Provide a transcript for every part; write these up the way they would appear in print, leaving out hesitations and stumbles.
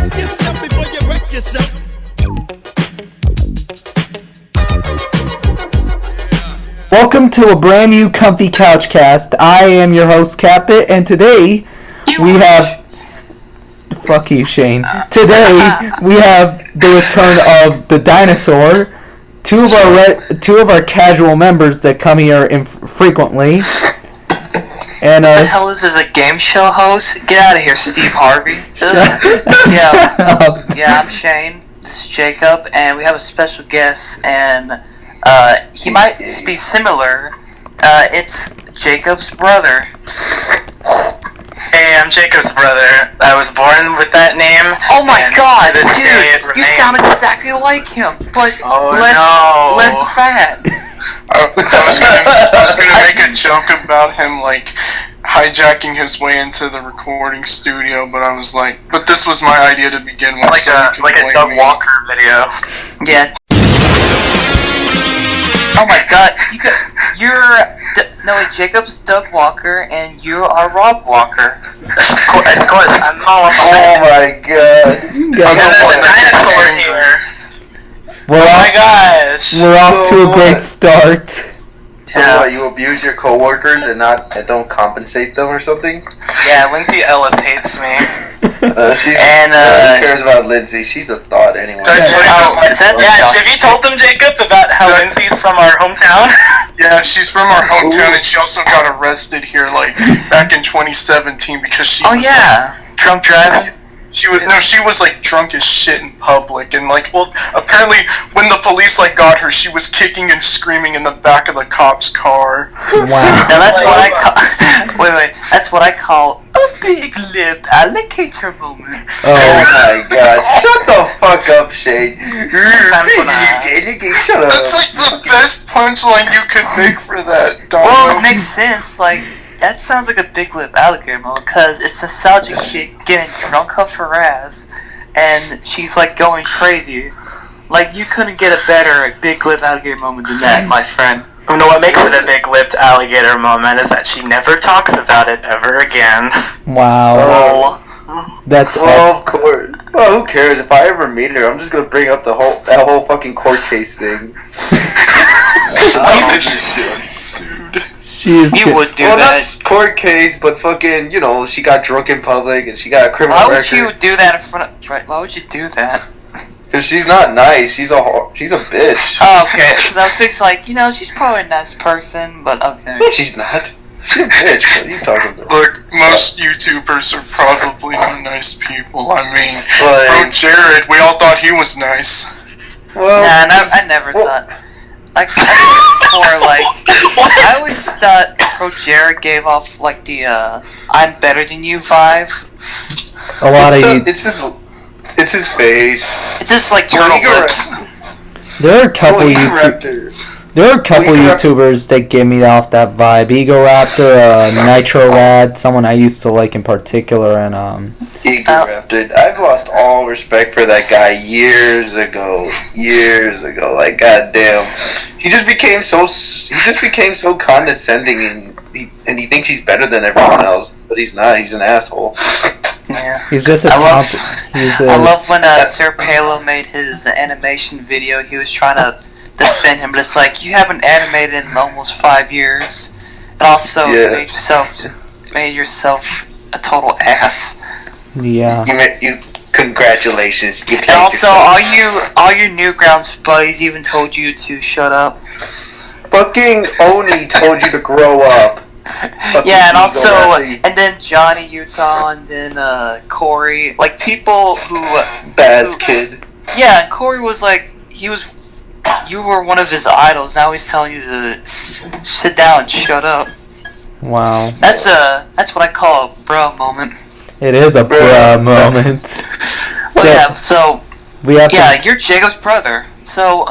Check yourself before you wreck yourself. Welcome to a brand new comfy couch cast. I am your host CatBit, and today we have... Fuck you, Shane. Today we have the return of the dinosaur, two of our casual members that come here infrequently. And what the hell is this, a game show host? Get out of here, Steve Harvey. Yeah, I'm Shane. This is Jacob, and we have a special guest, and he might be similar. It's Jacob's brother. Hey, I'm Jacob's brother. I was born with that name. Oh my god, dude! You sound exactly like him, but less fat. I was gonna make a joke about him, like, hijacking his way into the recording studio, but I was like, but this was my idea to begin with. Like a Doug Walker video. Yeah. Oh my god, Jacob's Doug Walker, and you are Rob Walker. Of course, I'm all Oh my god. There's a dinosaur here. We're off to a great start. So what, you abuse your coworkers and don't compensate them or something? Yeah, Lindsay Ellis hates me. Who cares about Lindsay? She's a thought anyway. Have you told them, Jacob, about how Lindsay's from our hometown? Yeah, she's from our hometown, and she also got arrested here, like, back in 2017 because she was drunk driving. She was like drunk as shit in public, and like, well, apparently when the police like got her, she was kicking and screaming in the back of the cop's car. Wow. Now that's what I call. That's what I call a big lip alligator moment. Oh my god! Shut the fuck up, Shane. Shut up. That's like the best punchline you could make for that. Dino. Well, it makes sense. Like, that sounds like a big lip alligator moment, because it's nostalgic shit getting drunk off her ass, and she's like going crazy. Like, you couldn't get a better big lip alligator moment than that, my friend. You know what makes it a big-lipped alligator moment is that she never talks about it ever again. Wow. That's of course. Well, who cares? If I ever meet her, I'm just gonna bring up that whole fucking court case thing. You would do that. Not court case, but fucking, she got drunk in public and she got a criminal record. Why would you do that in front of... Right, why would you do that? Because she's not nice. She's a bitch. Oh, okay. Because I was thinking, like, she's probably a nice person, but okay. She's not. She's a bitch. What are you talking about? Look, most YouTubers are probably not nice people. I mean, like, Jared, we all thought he was nice. Well, I never thought... Like, I always thought Pro Jared gave off, like, the, I'm better than you vibe. A lot of you... It's his face. It's just like turtle lips. There are a couple YouTubers that give me off that vibe. Ego Raptor, Nitro Lad, someone I used to like in particular, and Ego Raptor. I've lost all respect for that guy years ago. Like, goddamn, he just became so condescending, and he thinks he's better than everyone else, but he's not. He's an asshole. Yeah. He's just I love when Sir Palo made his animation video. He was trying to defend him, but it's like, you haven't animated in almost 5 years, and also made yourself a total ass. Yeah. Congratulations. And also, all your Newgrounds buddies even told you to shut up. Fucking Oni told you to grow up. Yeah, and also, and then Johnny Utah, and then Corey, like, people who... Kid. Yeah, and Corey was like, you were one of his idols, now he's telling you to sit down and shut up. Wow. That's what I call a bruh moment. It is a bruh moment. You're Jacob's brother, so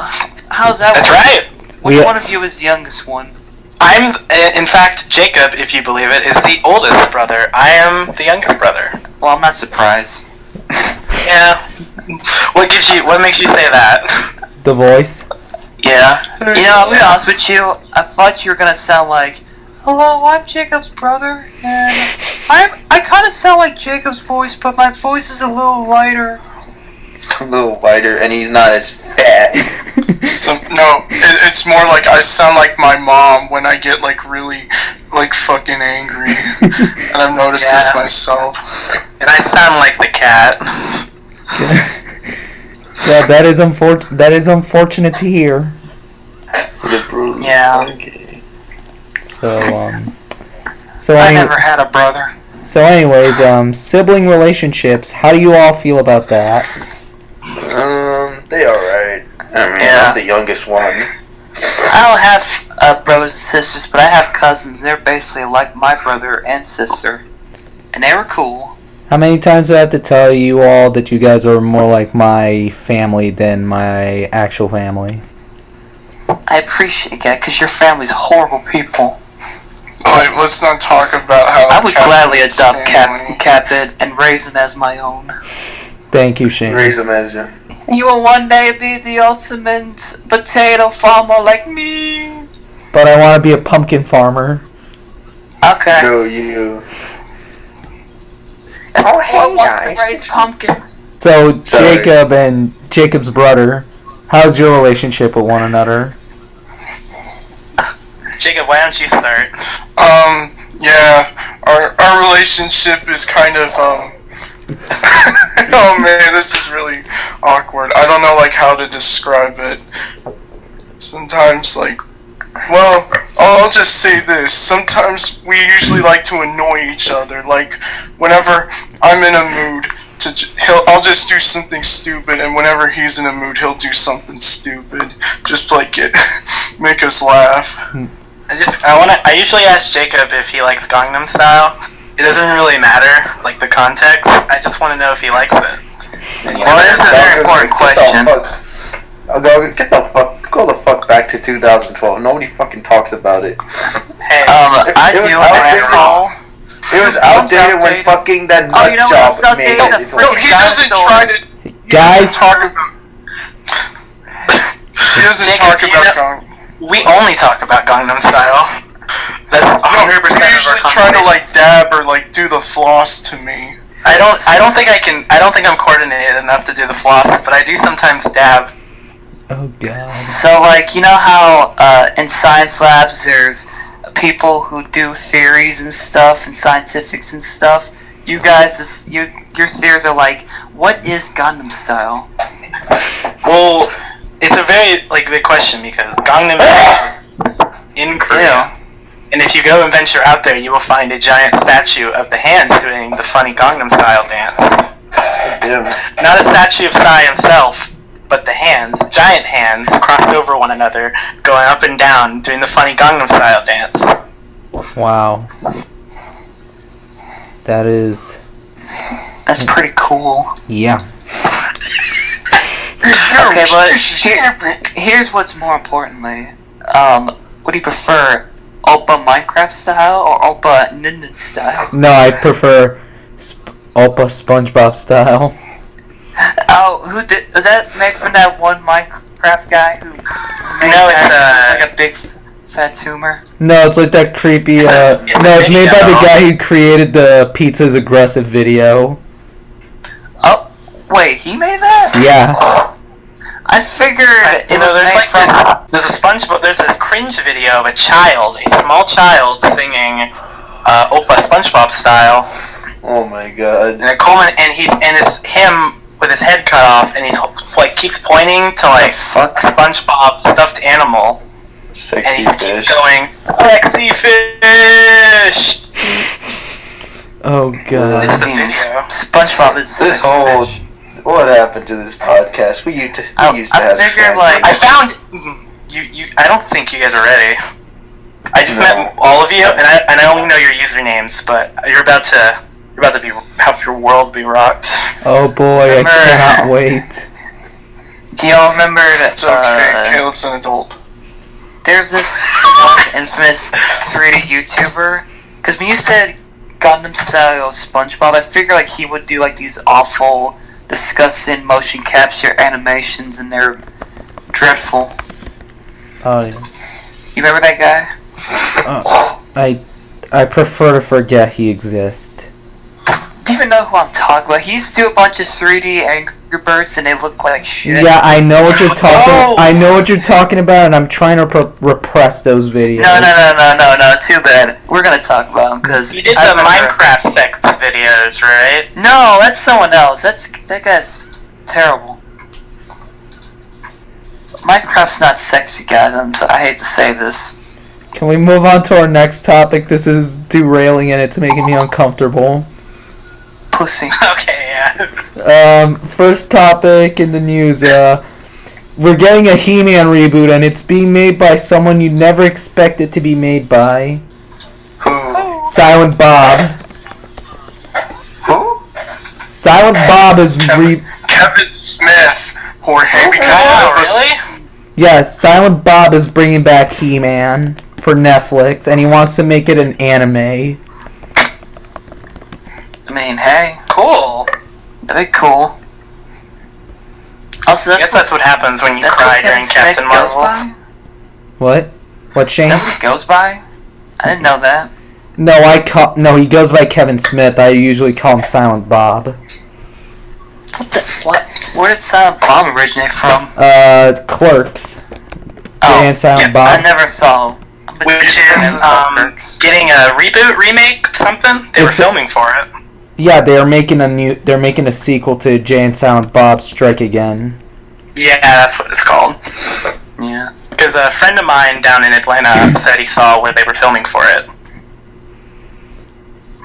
how's that work? That's right. Which one of you is the youngest one? I'm, in fact, Jacob, if you believe it, is the oldest brother. I am the youngest brother. Well, I'm not surprised. Yeah. What makes you say that? The voice. Yeah. I'll be honest with you, I thought you were gonna sound like, hello, I'm Jacob's brother, and I kind of sound like Jacob's voice, but my voice is a little lighter. a little whiter, and he's not as fat. No, it's more like I sound like my mom when I get like really like fucking angry, and I've noticed this myself. And I sound like the cat. Yeah, that is unfortunate to hear. Yeah. So I never had a brother. So anyways, sibling relationships, how do you all feel about that? They alright. I mean, Yeah. I'm the youngest one. I don't have brothers and sisters, but I have cousins. They're basically like my brother and sister, and they were cool. How many times do I have to tell you all that you guys are more like my family than my actual family? I appreciate that because your family's horrible people. Alright, let's not talk about how I would gladly Captain's adopt family- CatBit and raise him as my own. Thank you, Shane. Raise them as you. You will one day be the ultimate potato farmer like me. But I want to be a pumpkin farmer. Okay. No, you. Who wants to raise pumpkin? So, Sorry. Jacob and Jacob's brother, how's your relationship with one another? Jacob, why don't you start? Yeah, our relationship is kind of, oh man, this is really awkward. I don't know, like, how to describe it. Sometimes, like, well, I'll just say this. Sometimes we usually like to annoy each other. Like, whenever I'm in a mood, I'll just do something stupid, and whenever he's in a mood, he'll do something stupid. Just, like, make us laugh. I usually ask Jacob if he likes Gangnam Style. It doesn't really matter, like the context. I just want to know if he likes it. Well, this is a very important question. Go the fuck back to 2012. Nobody fucking talks about it. Hey, I It was do, outdated. asshole. It was outdated when fucking that nut Oh, you know what's job made outdated? it. The No, he doesn't try to. He Guys. doesn't talk about. He doesn't Jacob, talk you about know- Gangnam. we only talk about Gangnam Style. That's 100% No, you of our usually try to conversation. like dab or like do the floss to me. I don't think I'm coordinated enough to do the floss, but I do sometimes dab. Oh, God. So, like, you know how in science labs there's people who do theories and stuff and scientifics and stuff? You guys, your theories are like, what is Gangnam Style? Well, it's a very big question because Gangnam is in Korea. Yeah. And if you go and venture out there, you will find a giant statue of the hands doing the funny Gangnam Style dance. Damn. Not a statue of Psy himself, but the hands, giant hands, crossed over one another, going up and down, doing the funny Gangnam Style dance. Wow. That's pretty cool. Yeah. Okay, but here's what's more importantly. What do you prefer? Oppa Minecraft style or Oppa Ninja style? No, I prefer Oppa SpongeBob style. Oh, was that made from that one Minecraft guy who made No, it's, like a big fat tumor? No, it's like that creepy, it's made by the guy who created the Pizza's Aggressive video. Oh, wait, he made that? Yeah. I figured it was there's made from... there's a cringe video of a small child singing Oppa SpongeBob style, Oh my god. and it's him with his head cut off, and he's like keeps pointing to like SpongeBob stuffed animal, and Sexy he's fish. keeps going sexy fish. Oh, This God. is a video. SpongeBob is a This sexy whole. fish. What happened to this podcast? We used to I have. figured, standards. like- I found you. I don't think you guys are ready. I just met all of you, and I only know your usernames, but you're about to have your world be rocked. Oh, boy, I Remember- cannot wait. Do y'all remember that It's okay. Caleb's an adult. there's this one infamous 3D YouTuber? Because when you said Gundam style SpongeBob, I figured like he would do like these awful, disgusting motion capture animations, and they're dreadful. Oh, yeah. You remember that guy? I prefer to forget he exists. Do you even know who I'm talking about? He used to do a bunch of 3D Angry Birds, and they look like shit. Yeah, I know what you're talking. I know what you're talking about, and I'm trying to repress those videos. No. Too bad. We're gonna talk about him because You did the Minecraft sex videos, right? No, that's someone else. That guy's terrible. Minecraft's not sexy, guys. I hate to say this. Can we move on to our next topic? This is derailing and it's making me uncomfortable. Pussy. Okay, yeah. First topic in the news. We're getting a He-Man reboot, and it's being made by someone you'd never expect it to be made by. Who? Silent Bob. Who? Silent Bob is Kevin Smith. Jorge. Really? Yes, Silent Bob is bringing back He-Man for Netflix, and he wants to make it an anime. I mean, hey, Cool. that'd be cool. Also, I guess that's what happens when you that's cry what during Kevin Smith Captain goes Marvel. by? What? What, Shane? Is that what he goes by? I didn't know that. No, he goes by Kevin Smith. I usually call him Silent Bob. What? Where did Silent Bob originate from? Clerks. Oh, and Silent yeah, Bob. I never saw. Which is getting a reboot, remake, something. They were filming for it. Yeah, they're making a sequel to Jay and Silent Bob Strike Again. Yeah, that's what it's called. Yeah. Because a friend of mine down in Atlanta said he saw where they were filming for it.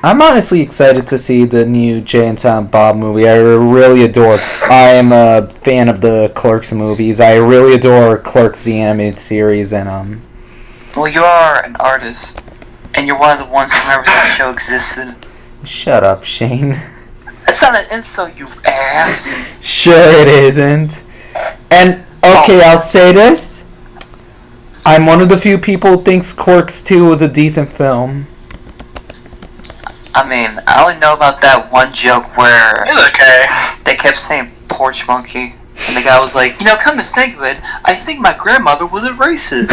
I'm honestly excited to see the new Jay and Silent Bob movie. I really adore. I am a fan of the Clerks movies. I really adore Clerks the animated series, and Well, you are an artist, and you're one of the ones who remembers that show existed. Shut up, Shane. That's not an insult, you ass. Sure it isn't. And okay, I'll say this. I'm one of the few people who thinks Clerks 2 was a decent film. I mean, I only know about that one joke where It's okay. they kept saying porch monkey, and the guy was like, come to think of it, I think my grandmother was a racist.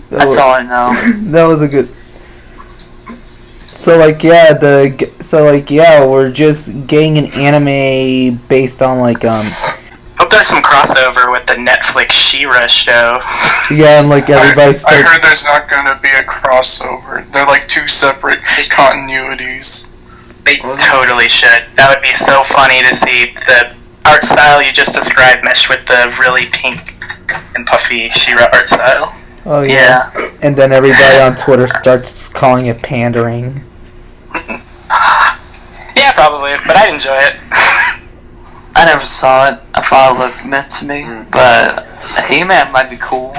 That's all I know. That was a good. So we're just getting an anime based on Hope there's some crossover with the Netflix She-Ra show. yeah, and everybody I starts. heard there's not gonna be a crossover. They're like two separate continuities. They totally should. That would be so funny to see the art style you just described meshed with the really pink and puffy She-Ra art style. Oh yeah. And then everybody on Twitter starts calling it pandering. Yeah, probably, but I'd enjoy it. I never saw it. I thought it looked meant to me, but He-Man might be cool.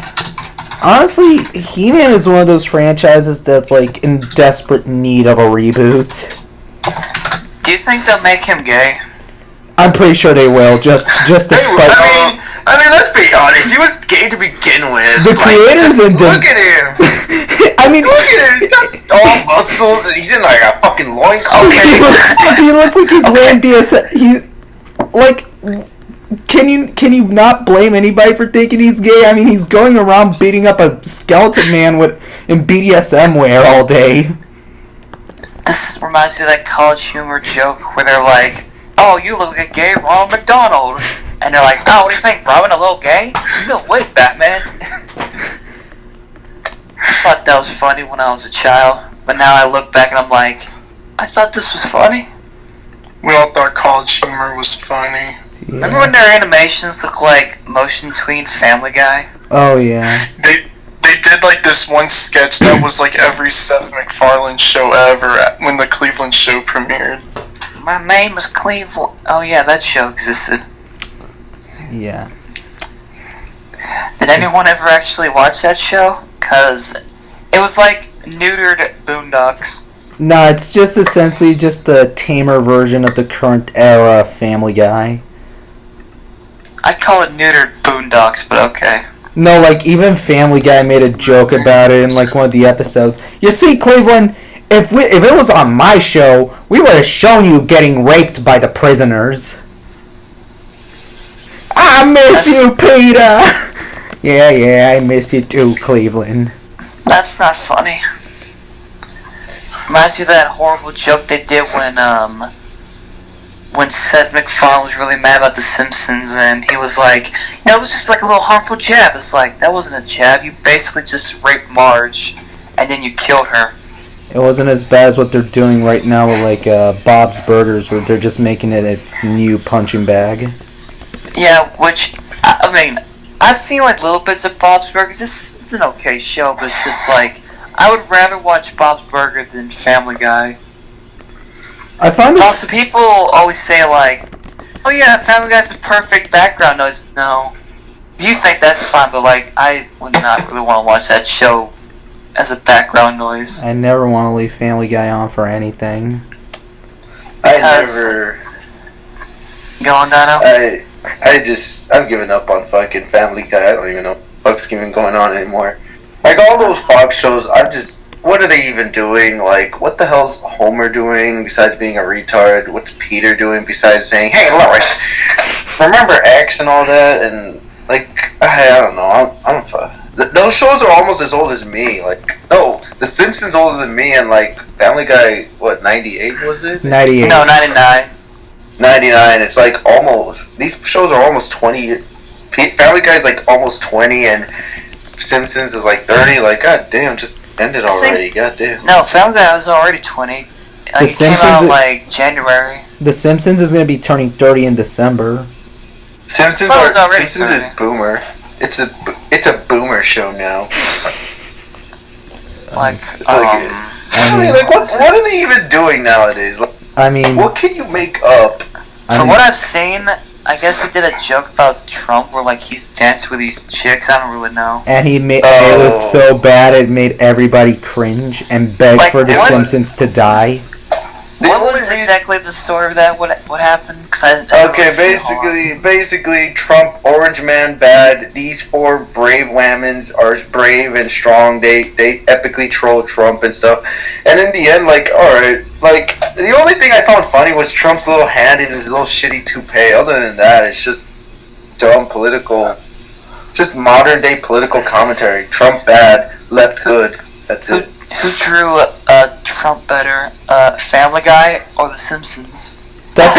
Honestly, He-Man is one of those franchises that's in desperate need of a reboot. Do you think they'll make him gay? I'm pretty sure they will, just to spite. I mean, let's be honest. He was gay to begin with. The creators and look at him. I mean, Look at him. He's got all muscles, and he's in a fucking loincloth. he looks like he's wearing BS. Can you not blame anybody for thinking he's gay? I mean, he's going around beating up a skeleton man in BDSM wear all day. This reminds me of that College Humor joke where they're like, "Oh, you look like a gay Ronald McDonald," and they're like, "Oh, what do you think, Robin? A little gay? No way, Batman." I thought that was funny when I was a child, but now I look back and I'm like, I thought this was funny. We all thought College Humor was funny. Yeah. Remember when their animations look like motion tween Family Guy? Oh yeah. They did this one sketch that was every Seth MacFarlane show ever when the Cleveland show premiered. My name is Cleveland. Oh yeah, that show existed. Yeah. Did anyone ever actually watch that show? Cause it was neutered Boondocks. No, it's just essentially just a tamer version of the current era Family Guy. I call it neutered Boondocks, but okay. No, even Family Guy made a joke about it in one of the episodes. You see, Cleveland, if it was on my show, we would have shown you getting raped by the prisoners. I miss you, Peter. Yeah, I miss you too, Cleveland. That's not funny. reminds me of that horrible joke they did when Seth MacFarlane was really mad about The Simpsons, and he was like, it was just like a little harmful jab. It's like, that wasn't a jab. You basically just raped Marge, and then you killed her. It wasn't as bad as what they're doing right now with like Bob's Burgers, where they're just making it its new punching bag. Yeah, which, I mean, I've seen like little bits of Bob's Burgers. It's an okay show, but it's just like, I would rather watch Bob's Burger than Family Guy. I find Also, people always say like, oh yeah, Family Guy's the perfect background noise. No. You think that's fine, but like, I would not really want to watch that show as a background noise. I never want to leave Family Guy on for anything. Go on, Dino. I've given up on fucking Family Guy. I don't even know what the fuck's even going on anymore. Like, all those Fox shows, what are they even doing? Like, what the hell's Homer doing besides being a retard? What's Peter doing besides saying, hey, Lois, remember X and all that? And, like, I don't know. Those shows are almost as old as me. Like, no, The Simpsons older than me, and, like, Family Guy, what, 98 was it? 98. No, 99. 99. It's like almost, these shows are almost 20. Family Guy's like almost 20, and Simpsons is like 30. Like, god damn, just end it already. God damn. No, Family Guy was already 20. Like, The it came out in, like, January. The Simpsons is going to be turning 30 in December. Simpsons is boomer. It's a boomer show now. Like, I mean, like, what are they even doing nowadays? Like, I mean, what can you make up? From what I've seen, I guess he did a joke about Trump where, like, he's danced with these chicks. I don't really know. And he made it was so bad it made everybody cringe and beg for the Simpsons to die. What was exactly the story of that? What happened? Okay, basically, Trump, Orange Man, bad. These four brave lamens are brave and strong. They epically troll Trump and stuff. And in the end, like, alright, like, the only thing I found funny was Trump's little hand in his little shitty toupee. Other than that, it's just dumb political, just modern day political commentary. Trump bad, left good. That's it. Who drew Trump better, Family Guy or The Simpsons? That's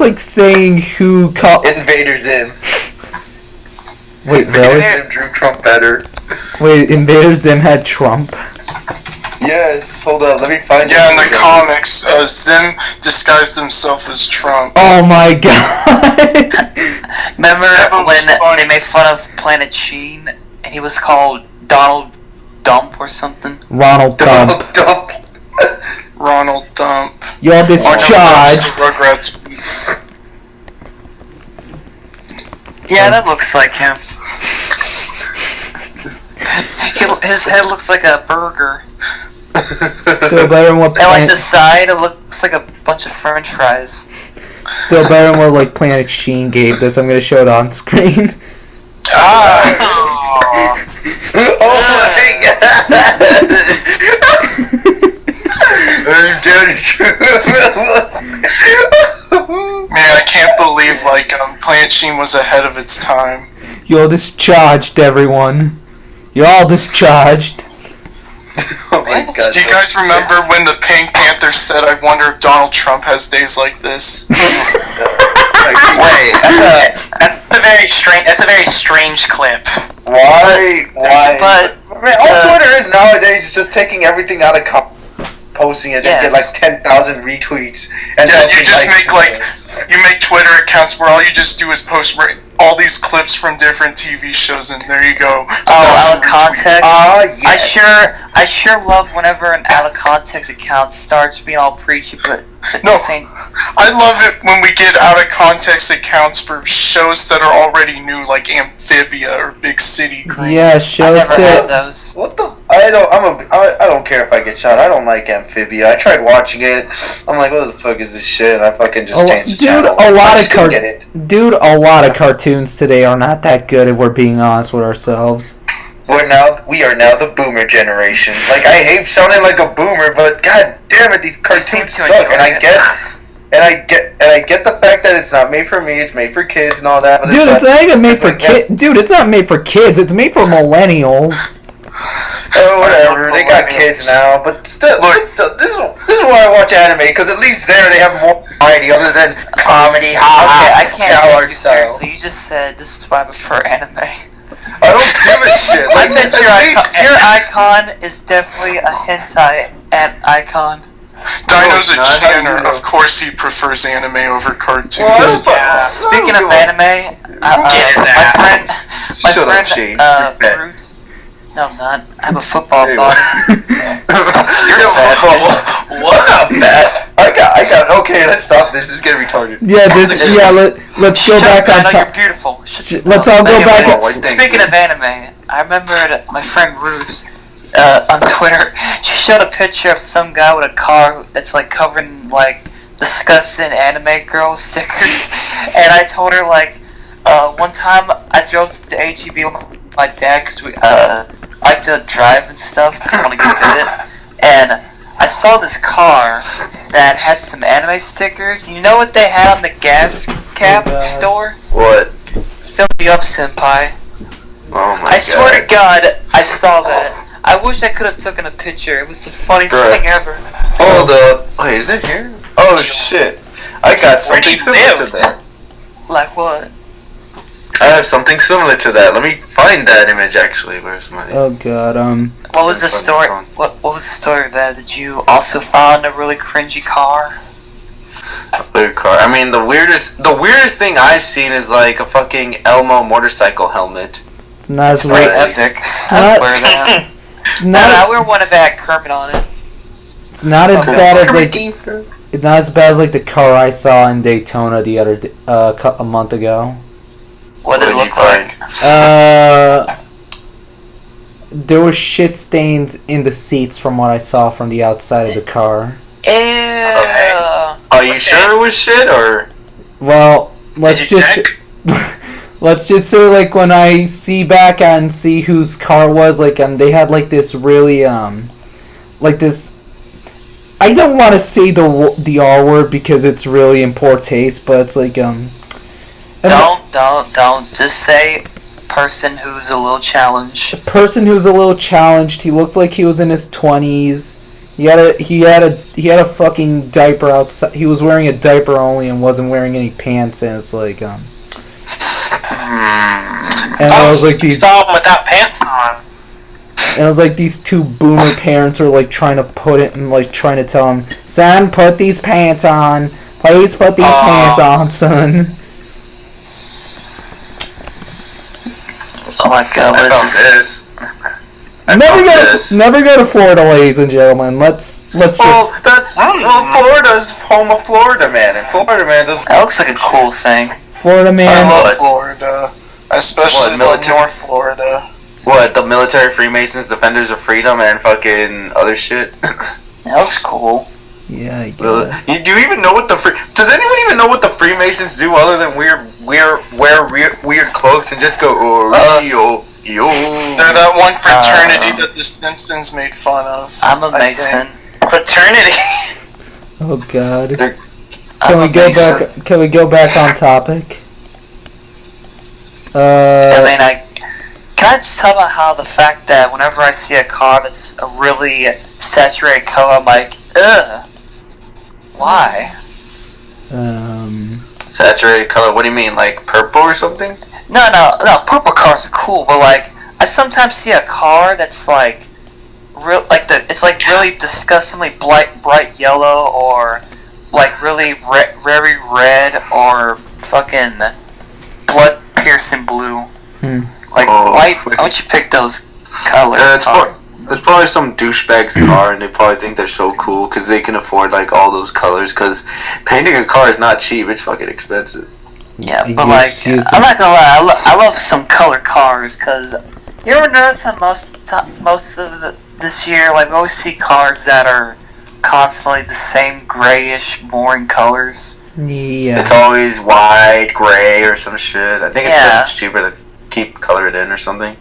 like saying who called Invader Zim. Wait, really? Zim drew Trump better. Wait, Invader Zim had Trump. Yes, hold on, let me find it. Yeah, in the comics, Zim disguised himself as Trump. Oh my god! Remember when they made fun of Planet Sheen and he was called Donald Dump or something? Ronald Dump. Ronald Dump. You're discharged. Rugrats. Yeah, that looks like him. His head looks like a burger. Still better than what And like the side, it looks like a bunch of French fries. Still better than what like Planet Sheen gave this. I'm gonna show it on screen. Oh my god! Man, I can't believe like Planet Sheen was ahead of its time. You're discharged, everyone. You're all discharged. Oh my god. Do you guys remember when the Pink Panther said, "I wonder if Donald Trump has days like this"? Wait, that's a very strange clip. Why? But Man, all Twitter is nowadays is just taking everything out of posting it and get like 10,000 retweets. And yeah, you just make Twitter accounts where all you just do is post all these clips from different TV shows, and there you go. out of context. Yes. I sure love whenever an out of context account starts being all preachy, but No, I love it when we get out of context accounts for shows that are already new, like Amphibia or Big City Cream. Yeah, I shows never had that. those. What the? I don't care if I get shot. I don't like Amphibia. I tried watching it. I'm like, what the fuck is this shit? And I fucking just changed the channel. A lot of cartoons. cartoons today are not that good if we're being honest with ourselves. We are now the boomer generation. Like, I hate sounding like a boomer, but god damn it, these cartoons suck. And I get the fact that it's not made for me, it's made for kids and all that. But Dude, it's not even made for kids. Dude, it's not made for kids. It's made for millennials. Oh, whatever. They got kids now, but still, this is why I watch anime, because at least there they have more variety other than comedy. Okay, I can't take you seriously. You just said this is why I prefer anime. I don't give a shit. I bet your icon is definitely a hentai icon. Dino's a channer. Of course he prefers anime over cartoons. Speaking of anime, my friend Roots. No, I'm not. I have a football body. You're a football. What a bat. I got. Okay, let's stop this. This is getting retarded. Let's go back on top. top. You're beautiful. Let's all go back. Speaking of anime, I remembered my friend Roots on Twitter. She showed a picture of some guy with a car that's like covered in like disgusting anime girl stickers, and I told her like one time I drove to the HEB with my dad because we like to drive and stuff because I want to get fit, and I saw this car that had some anime stickers. You know what they had on the gas cap door? What? Fill me up, senpai. Oh my god. I swear to God, I saw that. I wish I could have taken a picture. It was the funniest thing ever. Hold up. Wait, is it here? Oh shit. I got something similar to that. Like what? I have something similar to that. Let me find that image actually. Where's my... Oh god, What was the story? What was the story of that? Did you also find a really cringy car? A weird car. I mean, the weirdest thing I've seen is like a fucking Elmo motorcycle helmet. It's not as weird. Epic. I wear that. I wear one of that Kermit on it. It's not as bad as like. It's not as bad as like the car I saw in Daytona the other a month ago. What did it look like? There was shit stains in the seats from what I saw from the outside of the car. Ew. Okay. Are you sure it was shit or? Well, let's just say like when I see back and see whose car was, like they had like this really like this. I don't want to say the R word because it's really in poor taste, but it's like Don't. Just say person who's a little challenged. A person who's a little challenged. He looked like he was in his 20s. He had a fucking diaper outside. He was wearing a diaper only and wasn't wearing any pants. And it's like and I was like these. Saw him without pants on. And it was like these two boomer parents are like trying to put it and like trying to tell him, son, put these pants on. Please put these pants on, son. Oh my god, what is this? Never go to Florida, ladies and gentlemen. Let's just. Florida's home of Florida Man, and Florida Man does. That looks like a cool thing. Florida Man. I love Florida, especially North Florida. What, the military Freemasons, Defenders of Freedom, and fucking other shit? That looks cool. Yeah, I guess. Do you even know what does anyone even know what the Freemasons do other than wear weird cloaks and just go, yo. They're that one fraternity that the Simpsons made fun of. I'm a Mason. Fraternity. Oh god. Can we go back on topic? Can I just talk about how the fact that whenever I see a car that's a really saturated color, I'm like, ugh. Why? Saturated color? What do you mean, like purple or something? No. Purple cars are cool, but like I sometimes see a car that's like, it's like really disgustingly bright yellow or like really very red or fucking blood piercing blue. Like why would you pick those colors? It's probably some douchebag's car, and they probably think they're so cool because they can afford like all those colors. Because painting a car is not cheap; it's fucking expensive. Yeah, but like I'm not gonna lie, I love some color cars. Because you ever notice how most of this year, like we always see cars that are constantly the same grayish, boring colors. Yeah. It's always white, gray, or some shit. I think it's cheaper to keep colored in or something.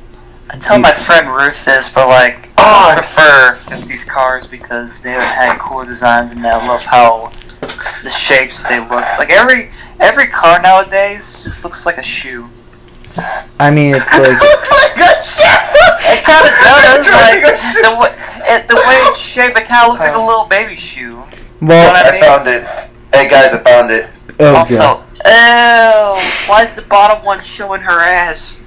I tell my friend Ruth this, but like, I prefer 50s cars because they had cool designs and I love how the shapes they look. Like every car nowadays just looks like a shoe. I mean, it's like It kind of does. Like the way it's shaped, it kind of looks like a little baby shoe. well. I I mean? found it. Hey guys, I found it. Oh Also, god. ew, why is the bottom one showing her ass?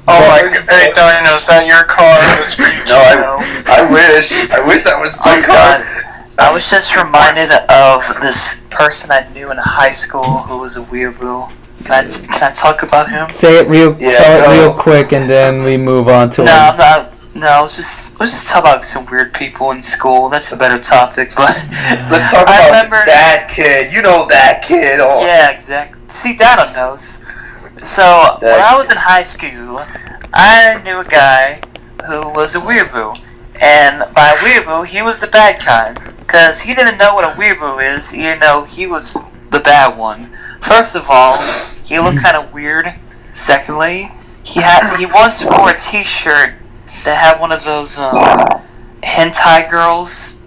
Oh my god. Hey, Dino, is that your car? That's pretty cute. No, I wish that was my Oh car. god. I was just reminded of this person I knew in high school who was a weeaboo. Can I talk about him? Say it real. Yeah, tell it go. real quick, and then we move on to No, it. I'm not. No, let's just talk about some weird people in school. That's a better topic, but Let's talk I about remember that kid. You know that kid. Oh. Yeah, exactly. See, Dino knows. So, when I was in high school, I knew a guy who was a weeaboo. And by weeaboo, he was the bad kind. Because he didn't know what a weeaboo is, even though he was the bad one. First of all, he looked kind of weird. Secondly, he once wore a t-shirt that had one of those hentai girls.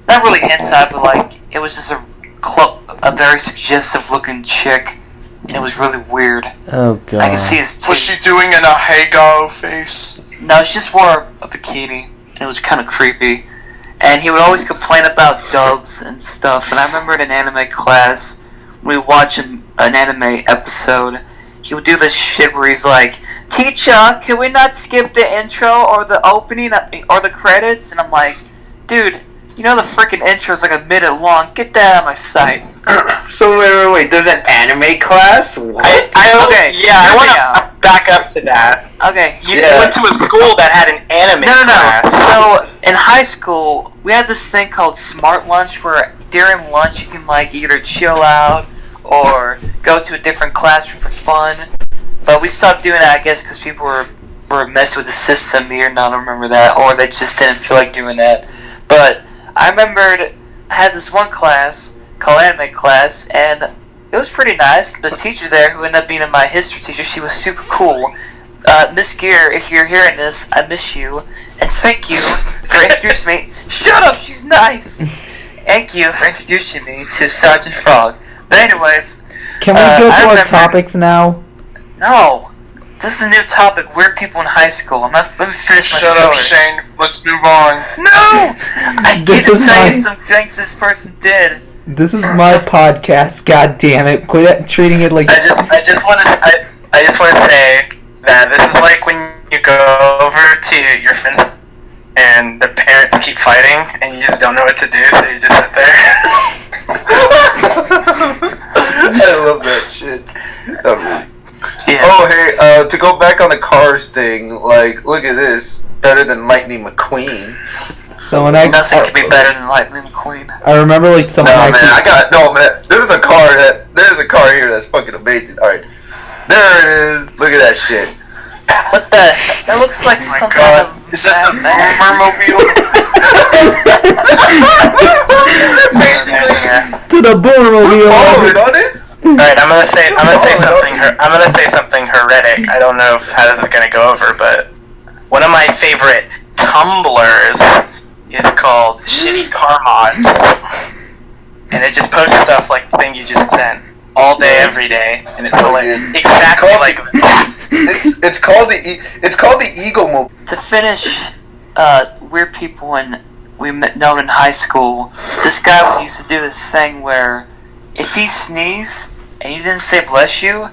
Not really hentai, but like, it was just a very suggestive looking chick. And it was really weird. Oh god. I could see his Was titties. she doing an Ahegao face? No, she just wore a bikini. And it was kind of creepy. And he would always complain about dubs and stuff. And I remember in an anime class, when we would watch an anime episode, he would do this shit where he's like, "Teacher, can we not skip the intro or the opening or the credits?" And I'm like, dude, you know the freaking intro is like a minute long. Get that out of my sight. So wait. There's an anime class? What? Okay, I hear want me out. to back up to that. Okay, You Yeah. went to a school that had an anime No. class. So in high school, we had this thing called Smart Lunch, where during lunch you can like either chill out or go to a different classroom for fun. But we stopped doing that, I guess, because people were messing with the system. Me or not, I don't remember that, or they just didn't feel like doing that. But I remembered I had this one class called anime class, and it was pretty nice. The teacher there, who ended up being my history teacher, she was super cool. Miss Gear, if you're hearing this, I miss you, and thank you for introducing me. Shut up, she's nice. Thank you for introducing me to Sergeant Frog. But anyways, Can we go I to our remember- topics now? no, this is a new topic. Weird people in high school. Let me finish my Shut story. up, Shane. Let's move on. No, I This can't is tell you my- some things this person did. This is my podcast. God damn it! Quit treating it like. I just want to say that this is like when you go over to your friends and their parents keep fighting and you just don't know what to do, so you just sit there. I love that shit. Yeah. Oh, hey, to go back on the cars thing, like, look at this. Better than Lightning McQueen. So when I Nothing could be better than Lightning McQueen. I remember like someone No, man, actually. there's a car here that's fucking amazing. Alright, there it is. Look at that shit. What the? That looks like Oh my some god. kind of Is that the Mad Max. Boomermobile? To the Boomermobile. Oh, on it? Alright, I'm gonna say something heretic. I don't know how this is gonna go over, but one of my favorite Tumblrs is called Shitty Car Mods. And it just posts stuff like the thing you just sent all day, every day, and it's hilarious. Exactly like It's called the Eagle Mobile. To finish, weird people we known in high school. This guy used to do this thing where if he sneezed and you didn't say bless you,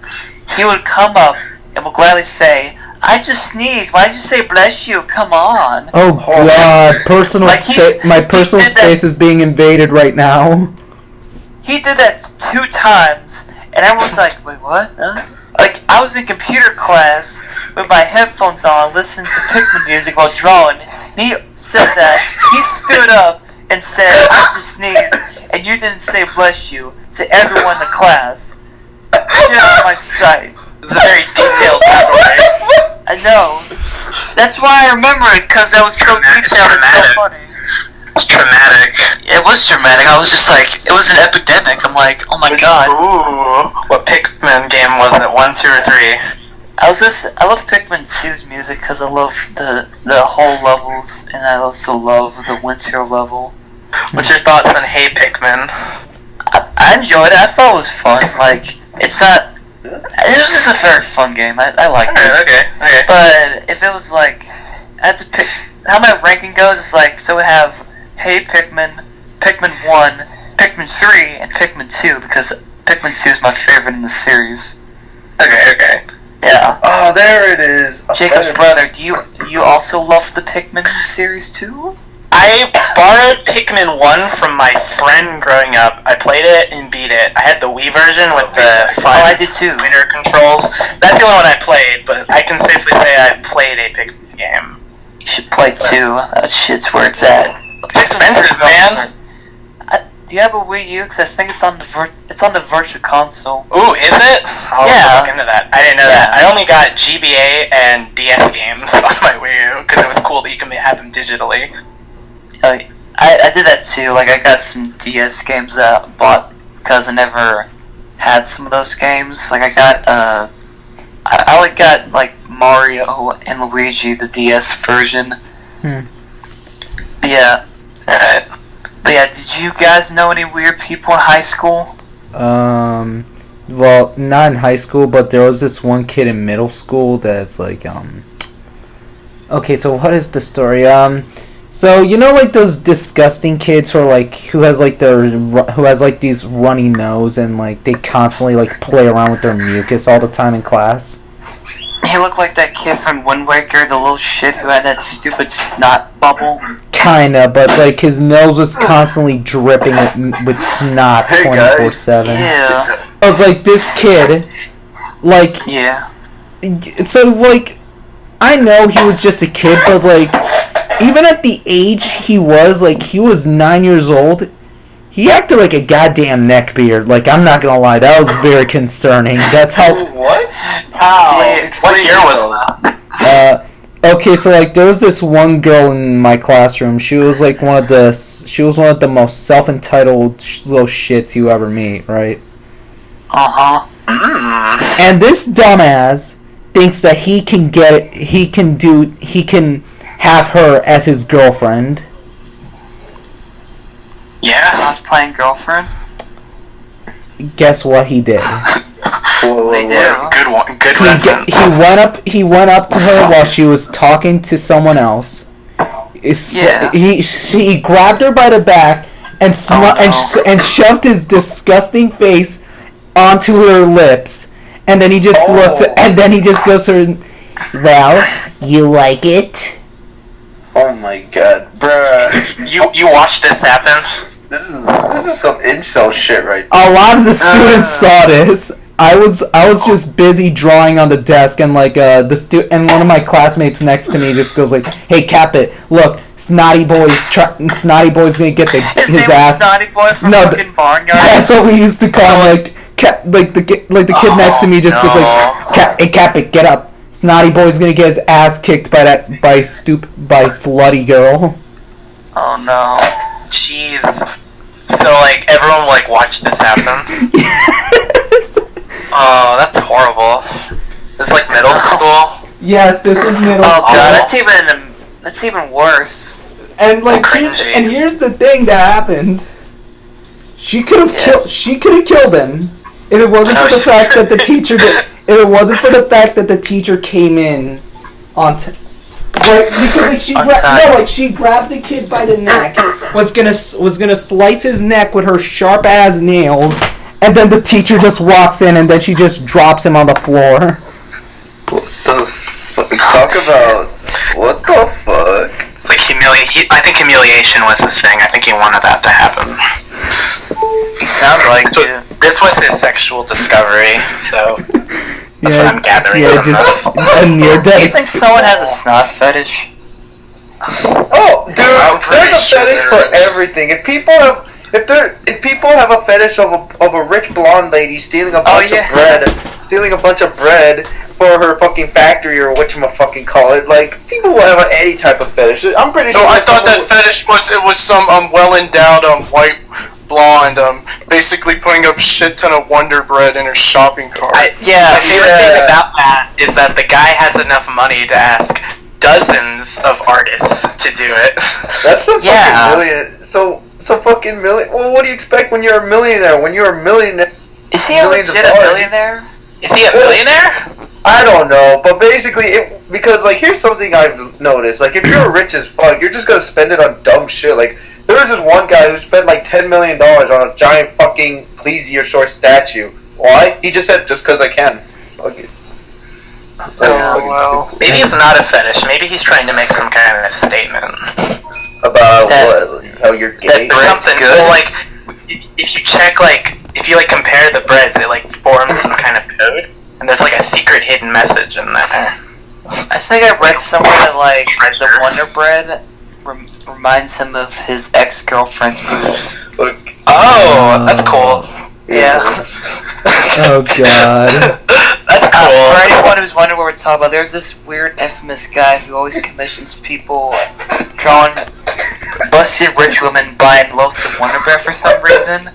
he would come up and would gladly say, "I just sneezed. Why'd you say bless you? Come on." Oh god, personal Like, my personal he did that- space is being invaded right now. He did that 2 times, and everyone's like, "Wait, what?" Huh? Like, I was in computer class with my headphones on, listening to Pikmin music while drawing, and he said that. He stood up and said, "I just sneezed, and you didn't say bless you," to everyone in the class. Get out of my sight. it's a very detailed story. I know. That's why I remember it, because that was so detailed and so funny. It's traumatic. It was dramatic. I was just like, it was an epidemic. I'm like, oh my god. Ooh, what Pikmin game was it? 1, 2, or 3? I love Pikmin 2's music because I love the whole levels, and I also love the winter level. What's your thoughts on Hey Pikmin? I enjoyed it. I thought it was fun. Like, it's not It was just a very fun game. I liked it. Okay. But if it was like, I had to pick. How my ranking goes is like, so we have Hey Pikmin, Pikmin 1, Pikmin 3, and Pikmin 2, because Pikmin 2 is my favorite in the series. Okay. Yeah. Oh, there it is. Jacob's brother, do you also love the Pikmin series too? I borrowed Pikmin 1 from my friend growing up. I played it and beat it. I had the Wii version with the fun I did too. winter controls. That's the only one I played, but I can safely say I've played a Pikmin game. You should play 2. That shit's where it's at. It's expensive, man. Do you have a Wii U? Because I think it's on the Virtual Console. Ooh, is it? I'll Yeah. look into that. I didn't know that. I only got GBA and DS games on my Wii U because it was cool that you can have them digitally. I did that too. Like, I got some DS games that I bought because I never had some of those games. Like, I got I got like Mario and Luigi, the DS version. Yeah. But yeah, did you guys know any weird people in high school? Well, not in high school, but there was this one kid in middle school that's like, okay, so what is the story? So you know, like those disgusting kids who are like, who has like these runny nose and like they constantly like play around with their mucus all the time in class. He looked like that kid from Wind Waker, the little shit who had that stupid snot bubble. Kinda, but like his nose was constantly dripping with snot 24/7. Yeah. I was like, this kid, like, Yeah. so like, I know he was just a kid, but like, even at the age he was 9 years old, he acted like a goddamn neckbeard. Like, I'm not gonna lie, that was very concerning. That's how. What? How? What year was this? Okay, so like there was this one girl in my classroom. She was like one of the most self-entitled little shits you ever meet, right? And this dumbass thinks that he can have her as his girlfriend. Yeah. Cosplaying girlfriend. Guess what he did? They do. Good one. Good reference. He went up to her while she was talking to someone else. Yeah. He grabbed her by the back and and shoved his disgusting face onto her lips, and then he just looks and then he just goes to her, well, you like it? Oh my god, bruh. You watched this happen? This is some incel shit right there. A lot of the students saw this. I was just busy drawing on the desk, and like and one of my classmates next to me just goes like, "Hey, CatBit, look, Snotty Boy's gonna get his ass." Snotty Boy from fucking Barnyard. That's what we used to call him. Like the kid next to me just goes like, "Hey, CatBit, get up! Snotty Boy's gonna get his ass kicked by slutty girl." Oh no. Jeez. So like everyone like watched this happen? Yes. Oh, that's horrible. It's like middle school. Yes, this is middle Oh school. god, that's even worse. And like, Cringy. here's the thing that happened. She could have killed him if it wasn't for the fact that the teacher did. If it wasn't for the fact that the teacher came in on. Because like she grabbed the kid by the neck, was gonna slice his neck with her sharp ass nails, and then the teacher just walks in and then she just drops him on the floor. What the fuck? Talk about what the fuck? It's like I think humiliation was his thing. I think he wanted that to happen. You sound like this was his sexual discovery, so that's what I'm gathering from this. A near Do you death. think someone has a snot fetish? Oh, dude, I'm pretty there's a sure fetish there for is. everything. If people have a fetish of a rich blonde lady stealing a bunch of bread for her fucking factory or whatchamacallit, like people will have any type of fetish. I'm pretty sure. No, I thought that fetish was some well endowed white blonde basically putting up shit ton of Wonder Bread in her shopping cart. My favorite thing about that is that the guy has enough money to ask dozens of artists to do it. That's a fucking million. So fucking million. Well, what do you expect when you're a millionaire? When you're a millionaire, Is he a millions of legit dollars. millionaire? Is he a millionaire? I don't know, but basically, because like here's something I've noticed: like if you're rich as fuck, you're just gonna spend it on dumb shit. Like there was this one guy who spent like $10 million on a giant fucking Pleasure Shore statue. Why? He just said, just because I can. Fuck it. Well. Maybe it's not a fetish. Maybe he's trying to make some kind of statement about what? How you're gay? or something. Good. Well, like if you check, like if you like compare the breads, it like forms some kind of code, and there's like a secret hidden message in there. I think I read somewhere that like the Wonder Bread reminds him of his ex-girlfriend's boobs. Oh, that's cool. Yeah. Oh god. That's cool. For anyone who's wondering what we're talking about, there's this weird, infamous guy who always commissions people drawing busted rich women buying loaves of Wonder Bread for some reason.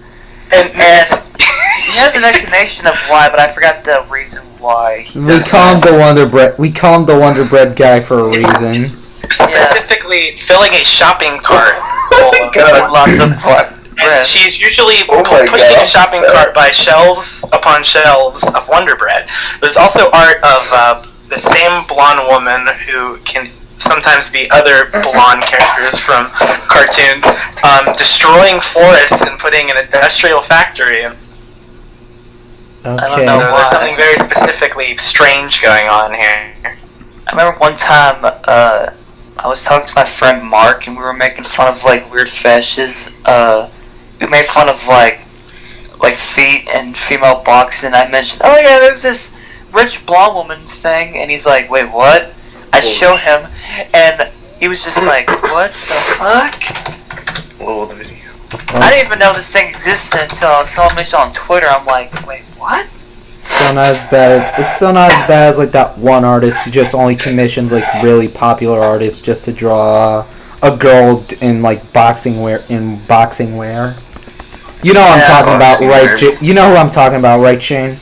And he has an explanation of why, but I forgot the reason why. We call him the Wonder Bread. We call him the Wonder Bread guy for a reason. Specifically filling a shopping cart full of God. Lots of bread. And she's usually Oh my pushing God. a shopping cart by shelves upon shelves of Wonder Bread. There's also art of the same blonde woman who can sometimes be other blonde characters from cartoons, destroying forests and putting an industrial factory. Okay. know So why. there's something very specifically strange going on here. I remember one time I was talking to my friend Mark, and we were making fun of like weird fetishes. We made fun of like feet and female boxing. I mentioned, oh yeah, there's this rich blonde woman's thing, and he's like, wait, what? I show him, and he was just like, what the fuck? Old video. I didn't even know this thing existed until someone mentioned it on Twitter. I'm like, wait, what? It's still not as bad. It's still not as bad as like that one artist who just only commissions like really popular artists just to draw a girl in like boxing wear. You know what I'm talking about, right? You know who I'm talking about, right, Shane?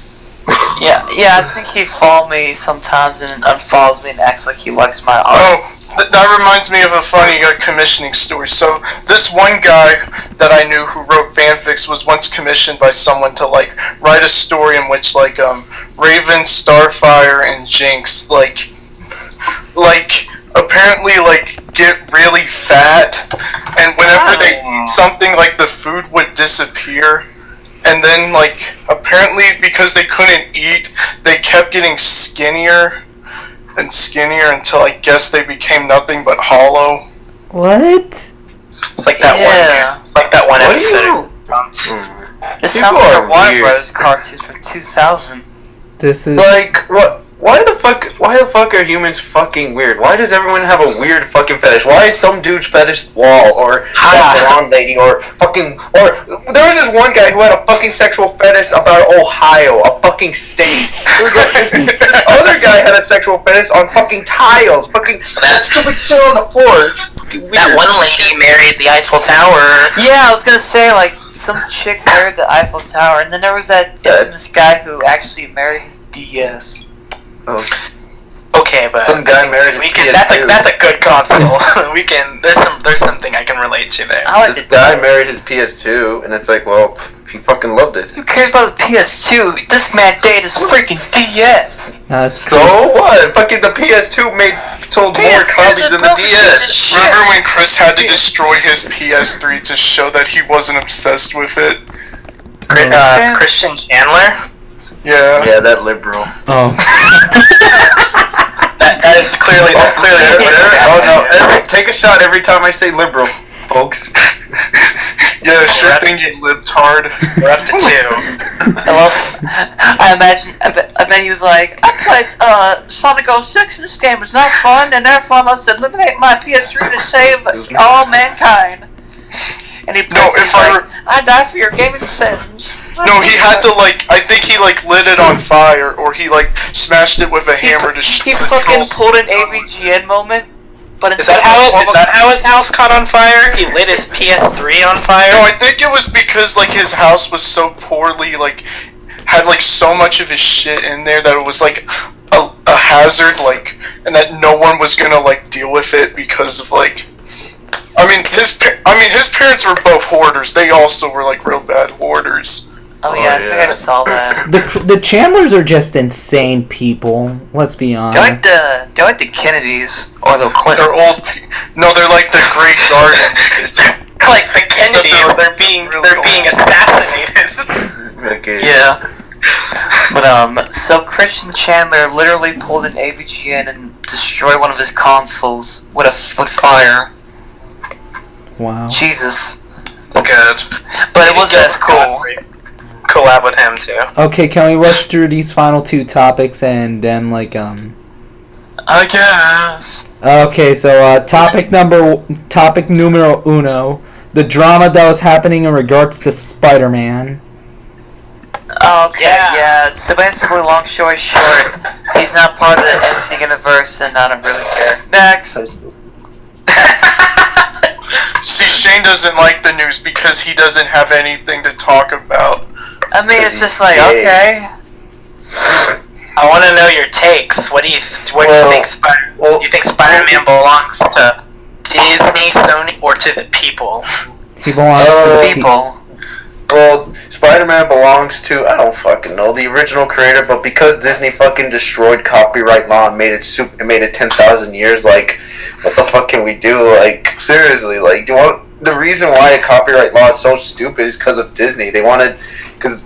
Yeah, I think he follows me sometimes and unfollows me and acts like he likes my art. Oh, that reminds me of a funny commissioning story. So this one guy that I knew who wrote fanfics was once commissioned by someone to like write a story in which like Raven, Starfire, and Jinx like apparently like get really fat, and whenever they eat something, like the food would disappear. And then, like, apparently because they couldn't eat, they kept getting skinnier and skinnier until I guess they became nothing but hollow. What? It's like that one. It's like that one episode. This People sounds like are a Warner weird. Bros. Cartoons from 2000. This is Like, what? Why the fuck are humans fucking weird? Why does everyone have a weird fucking fetish? Why is some dude's fetish wall, or that blonde lady, or there was this one guy who had a fucking sexual fetish about Ohio, a fucking state. This other guy had a sexual fetish on fucking tiles, fucking that stupid shit on the floor. It's fucking weird. That one lady married the Eiffel Tower. Yeah, I was gonna say, like, some chick married the Eiffel Tower, and then there was that infamous guy who actually married his DS. Oh. Okay, but Some guy married his PS2. That's a good console. There's something I can relate to there. I like This the guy DS. married his PS2, and it's like, well, he fucking loved it. Who cares about the PS2? This man dated his freaking DS. that's So what? Fucking the PS2 sold more PS2 's copies a than the broken piece of DS. shit. Remember when Chris had to destroy his PS3 to show that he wasn't obsessed with it? Christian Chandler. Yeah. Yeah, that liberal. Oh. That's clearly. Oh no! Take a shot every time I say liberal, folks. Yeah, sure thing, you libtard. We're up to 2. I bet he was like, I played Sonic 06 and this game was not fun, and therefore I must eliminate my PS3 to save all mankind. And he No, if I die for your gaming sins. No, he had to I think he lit it on fire, or he smashed it with a hammer to He the fucking trolls. pulled an AVGN moment, but Is that how his house caught on fire? He lit his PS3 on fire? No, I think it was because his house was so poorly had so much of his shit in there that it was a hazard and that no one was gonna deal with it because of his parents were both hoarders. They also were real bad hoarders. Oh yeah, I think I saw that. The Chandlers are just insane people. Let's be honest. They're like the Kennedys or the Clintons. They're old. No, they're like the Great Garden. Like the Kennedys, they're being assassinated. Okay. Yeah. But so Christian Chandler literally pulled an AVG in and destroyed one of his consoles with fire. Wow. Jesus. It's good. But it wasn't as cool. Collab with him too. Okay, can we rush through these final two topics and then I guess. Okay, so topic numero uno, the drama that was happening in regards to Spider-Man. Okay, yeah. So basically, long story short, he's not part of the NC universe, and I don't really care. Next. See, Shane doesn't like the news because he doesn't have anything to talk about. I mean, it's just like, okay. I want to know your takes. What do you think? You think Spider-Man belongs to Disney, Sony, or to the people? He belongs to the people. Well, Spider-Man belongs to, I don't fucking know, the original creator, but because Disney fucking destroyed copyright law and made it 10,000 years, like, what the fuck can we do? Like, seriously, like, the reason why a copyright law is so stupid is because of Disney. They wanted, because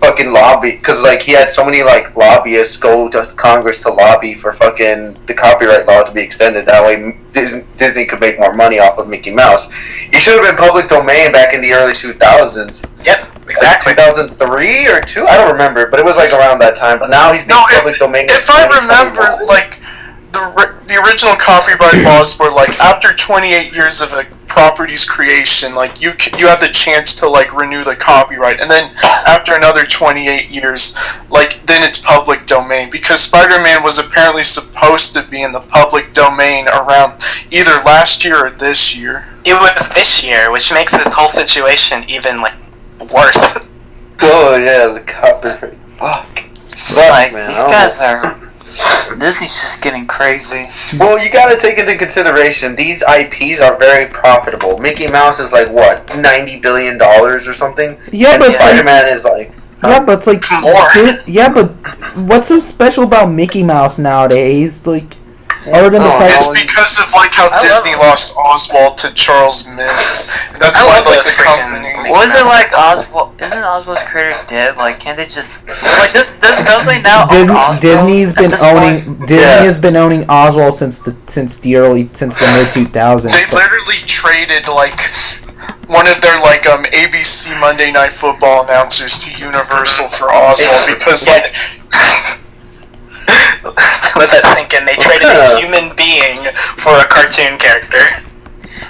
like, he had so many, like, lobbyists go to Congress to lobby for fucking the copyright law to be extended. That way Disney could make more money off of Mickey Mouse. He should have been public domain back in the early 2000s. Yep. Exactly. 2003 or 2? I don't remember, but it was like around that time. But now he's public domain. If I remember, like, the original copyright laws were like after 28 years of a property's creation, like you have the chance to like renew the copyright, and then after another 28 years, like then it's public domain, because Spider-Man was apparently supposed to be in the public domain around either last year or this year. It was this year, which makes this whole situation even like worse. Oh yeah, the copyright. Fuck. Like, man, these guys are. Disney's just getting crazy. Well, you gotta take into consideration, these IPs are very profitable. Mickey Mouse is like, what, $90 billion or something? Yeah, but Spider-Man is like... Yeah, but it's like... more. Yeah, but what's so special about Mickey Mouse nowadays? Like... Other than the fact it's because of like how Disney lost Oswald to Charles Mintz. That's why like the company. Was it like Oswald? Isn't Oswald's creator dead? Like, can't they just like this? Don't they now own Oswald? Disney's been owning Disney has been owning Oswald since the mid 2000s. They literally traded like one of their like ABC Monday Night Football announcers to Universal for Oswald because like. Let that sink in. They traded a human being for a cartoon character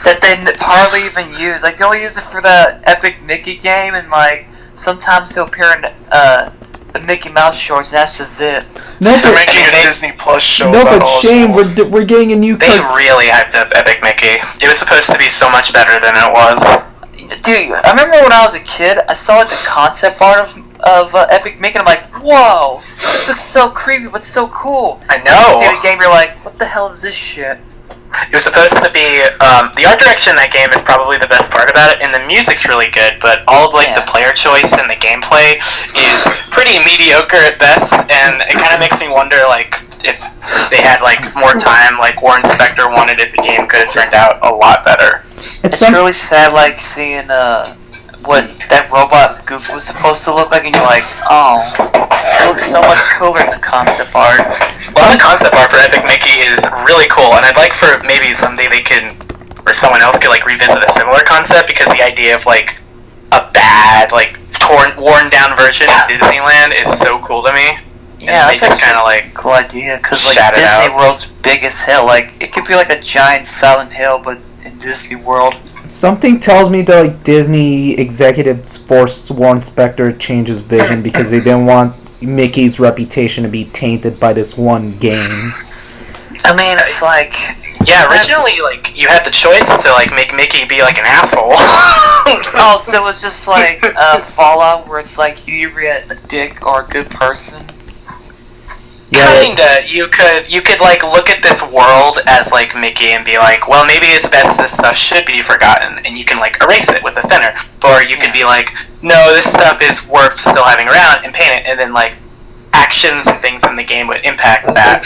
that they hardly even use. Like, they only use it for the Epic Mickey game, and like sometimes he'll appear in the Mickey Mouse shorts, and that's just it. No, they're making a Disney Plus show. No, about but Shane, we're getting a new. They really hyped up Epic Mickey. It was supposed to be so much better than it was. Dude, I remember when I was a kid, I saw like the concept art of Epic Mickey, and I'm like, whoa, this looks so creepy, but so cool. I know. You see the game, you're like, what the hell is this shit? It was supposed to be, the art direction in that game is probably the best part about it, and the music's really good, but all of, like, the player choice and the gameplay is pretty mediocre at best, and it kind of makes me wonder, like, if they had, like, more time, like Warren Spector wanted it, the game could have turned out a lot better. It's really sad, like, seeing, what that robot goof was supposed to look like, and you're like, oh, it looks so much cooler in the concept art. Well, the concept art for Epic Mickey is really cool, and I'd like for maybe someday they could, or someone else could like revisit a similar concept, because the idea of like a bad, like worn down version of Disneyland is so cool to me. Yeah, that's just kind of like a cool idea, because like Disney World's biggest hill, like it could be like a giant Silent Hill, but in Disney World. Something tells me that like Disney executives forced Warren Spector to change his vision because they didn't want Mickey's reputation to be tainted by this one game. I mean, it's like... Yeah, originally, like, you had the choice to, like, make Mickey be, like, an asshole. Oh, so it was just like Fallout, where it's like, you either be a dick or a good person? Kinda. You could like look at this world as like Mickey and be like, well, maybe it's best this stuff should be forgotten, and you can like erase it with a thinner. Or you could be like, no, this stuff is worth still having around, and paint it, and then like actions and things in the game would impact that.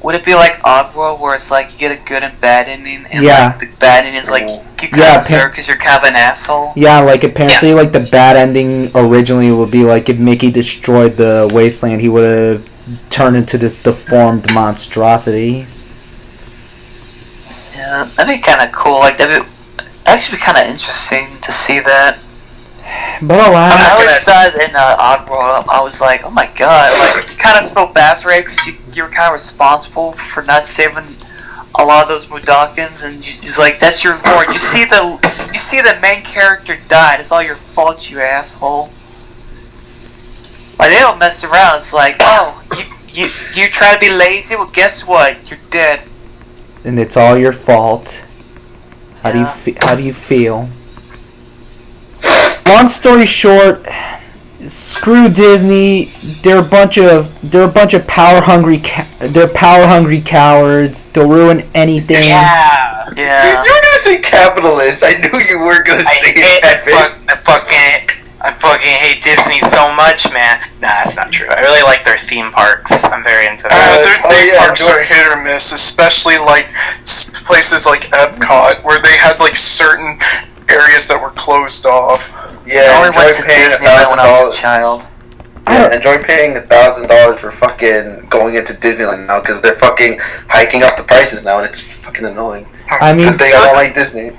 Would it be like Oddworld, where it's like you get a good and bad ending, and like the bad ending is like you kind of deserve because you're kind of an asshole? Yeah, like apparently like the bad ending originally would be like if Mickey destroyed the wasteland, he would have turned into this deformed monstrosity. Yeah, that'd be kind of cool. Like that'd actually be kind of interesting to see that. But alas, I always thought in Oddworld, I was like, oh my god, like you kind of feel bad for it because you were kind of responsible for not saving a lot of those Mudokons, and he's like, that's your reward. You see the main character died. It's all your fault, you asshole. Like they don't mess around. It's like, oh, you try to be lazy. Well, guess what? You're dead. And it's all your fault. How do you feel? Long story short, screw Disney. They're a bunch of power hungry cowards. They'll ruin anything. Yeah. You were gonna say capitalist. I knew you were gonna say it. I fucking hate Disney so much, man. Nah, that's not true. I really like their theme parks. I'm very into that. Their theme parks are hit or miss, especially like places like Epcot, where they had like certain areas that were closed off. Yeah, I only went to Disneyland when I was a child. Yeah, enjoy paying $1,000 for fucking going into Disneyland now because they're fucking hiking up the prices now, and it's fucking annoying. I mean, I don't like Disney.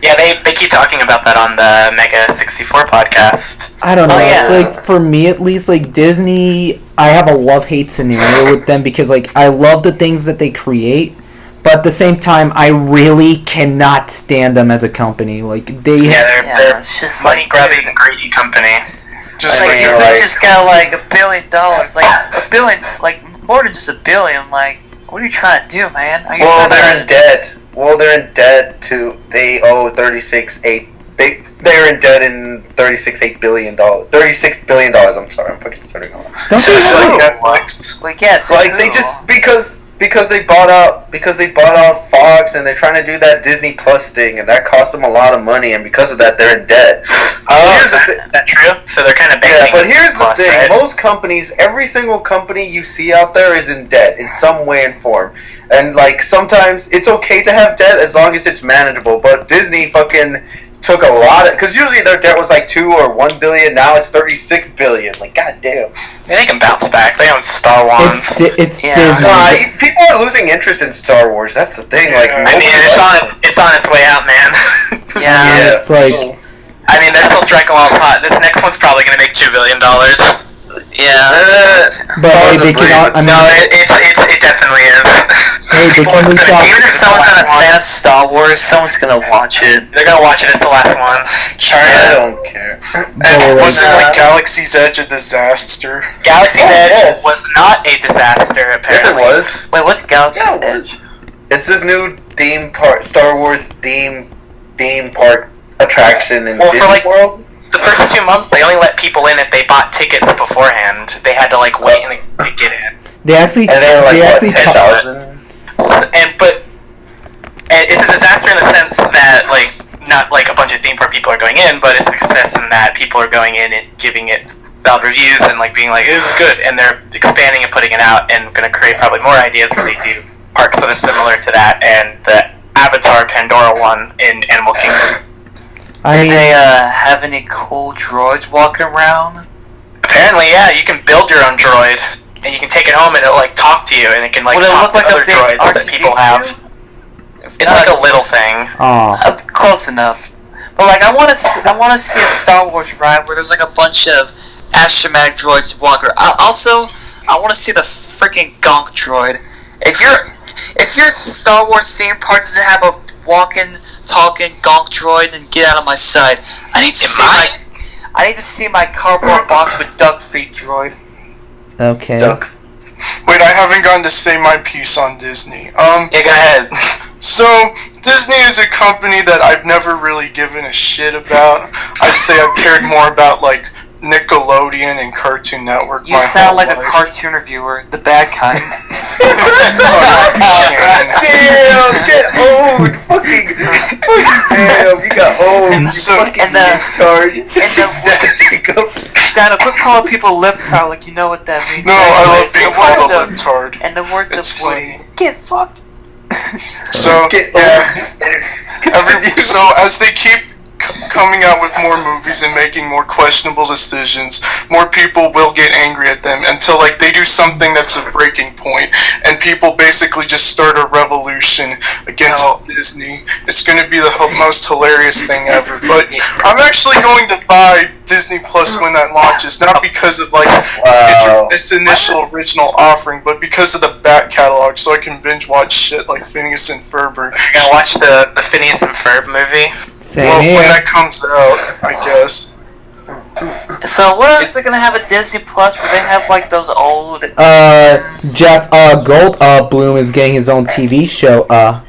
Yeah, they keep talking about that on the Mega 64 podcast. I don't know. It's like, for me at least, like Disney, I have a love-hate scenario with them because like I love the things that they create. But at the same time, I really cannot stand them as a company. Like they're it's just money grubbing, greedy company. Just like they just got like $1 billion, like $1 billion, like more than just $1 billion. Like, what are you trying to do, man? Well, they're in debt. They're in debt to. They owe they're in debt in $36 billion. $36 billion. I'm sorry, I'm fucking starting off. Netflix. Like they just because they bought out Fox, and they're trying to do that Disney Plus thing, and that cost them a lot of money, and because of that, they're in debt. Is that true? So they're kind of banking. Yeah, but here's the thing: right? most companies, every single company you see out there is in debt in some way and form. And like sometimes it's okay to have debt as long as it's manageable. But Disney fucking took a lot of, because usually their debt was like $2 or $1 billion. Now it's $36 billion. Like, goddamn. They can bounce back. They own Star Wars. It's Disney. People are losing interest in Star Wars. That's the thing. Like, I mean, it's on its way out, man. Yeah. It's like. I mean, they're still striking while it's hot. This next one's probably gonna make $2 billion. Yeah. But hey, they cannot. No, it definitely is. Hey, they can reach out. Even if someone's not a fan of Star Wars, someone's gonna watch it. They're gonna watch it. It's the last one. I don't care. Wasn't like Galaxy's Edge a disaster? Galaxy's Edge was not a disaster. Apparently, Yes, it was. Wait, what's Galaxy's Edge? It's this new theme park, Star Wars theme park attraction in Disney for like World. The first 2 months, they only let people in if they bought tickets beforehand. They had to like wait and to get in. They actually. And they were like, what, 10,000? But it's a disaster in the sense that like not like a bunch of theme park people are going in, but it's a success in that people are going in and giving it valid reviews and like being like, it was good, and they're expanding and putting it out and going to create probably more ideas where they do parks that are similar to that, and the Avatar Pandora one in Animal Kingdom. Did they have any cool droids walking around? Apparently, yeah. You can build your own droid, and you can take it home, and it'll like talk to you, and it can like talk to other droids that people have. It's like a little thing. Close enough. But like, I want to see a Star Wars ride where there's like a bunch of astromech droids walking. Also, I want to see the freaking Gonk droid. If your Star Wars theme park doesn't have a walking, talking Gonk droid, and get out of my sight. I need to see my cardboard box with duck feet droid. Okay. Duck. Wait, I haven't gotten to say my piece on Disney. Yeah, go ahead. So, Disney is a company that I've never really given a shit about. I'd say I've cared more about, like, Nickelodeon and Cartoon Network. You sound like a cartoon reviewer, the bad kind. Damn, get old. Fucking damn, you got old. You fucking retard. Dino, quit calling people lip-tard like you know what that means. No, I love being called a lip-tard. And the words of funny. Get fucked. So, so as they keep coming out with more movies and making more questionable decisions, more people will get angry at them until like they do something that's a breaking point, and people basically just start a revolution against Disney. It's going to be the most hilarious thing ever. But I'm actually going to buy Disney Plus when that launches, not because of like its initial original offering, but because of the back catalog, so I can binge watch shit like Phineas and Ferb. You're gonna watch the Phineas and Ferb movie? Same here. When that comes out, I guess. So what else are they gonna have at Disney Plus where they have like those old Jeff Goldblum is getting his own TV show. Song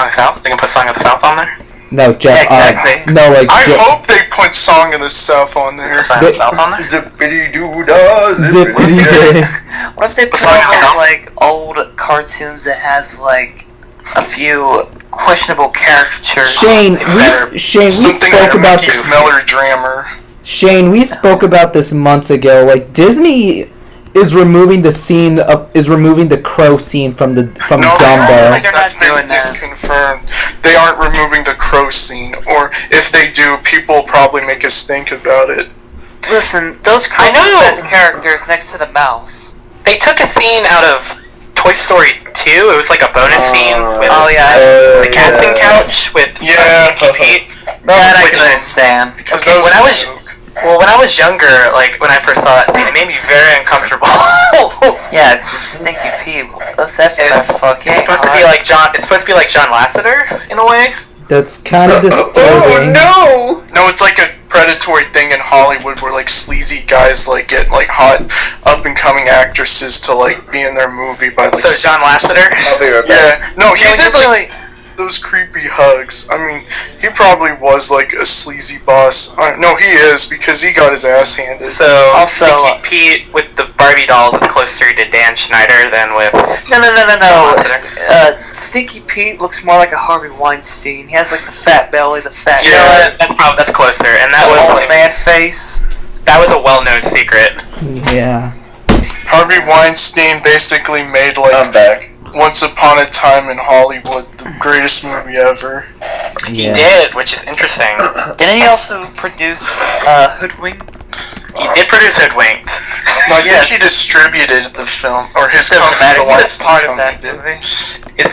of the South? They can put Song of the South on there? No, Jeff. Exactly. No, like. I hope they put Song of the South on there. Song of the South on there? Zippity doo dah, Zippity day. What if they put Song of the on South? like old cartoons that has like a few questionable caricatures? Shane, we Something spoke about Mickey this. Melodrama. Shane, we spoke about this months ago. Like Disney is removing the crow scene from No, Dumbo. They're not that's been doing that. disconfirmed. They aren't removing the crow scene, or if they do, people will probably make us think about it. Listen, those crows I are know. the best characters next to the mouse. They took a scene out of Toy Story 2. It was like a bonus scene with the casting couch with Stinky Pete. That I Which can was- understand. Because Okay, those when I was younger, like when I first saw that scene, it made me very uncomfortable. Yeah, it's a stinky pee. Let's have that fucking. It's supposed to be like John. It's supposed to be like John Lasseter in a way. That's kind of disturbing. no! No, it's like a predatory thing in Hollywood where like sleazy guys like get like hot up and coming actresses to like be in their movie by like. So John Lasseter. I'll be right back. Yeah, no, he Yeah, did like, like those creepy hugs. I mean, he probably was like a sleazy boss. No, he is because he got his ass handed. So Also- Stinky Pete with the Barbie dolls is closer to Dan Schneider than with. No. Lasseter. Stinky Pete looks more like a Harvey Weinstein. He has like the fat belly, the fat. You know what? That's closer, and that was old like man face. that was a well-known secret. Yeah. Harvey Weinstein basically made like I'm back. Once Upon a Time in Hollywood, the greatest movie ever. He did, which is interesting. Didn't he also produce Hoodwink? He did produce Hoodwinked. No, I Yes. think he distributed the film, or his Doesn't company. matter. the He was Weinstein part of company that did. movie.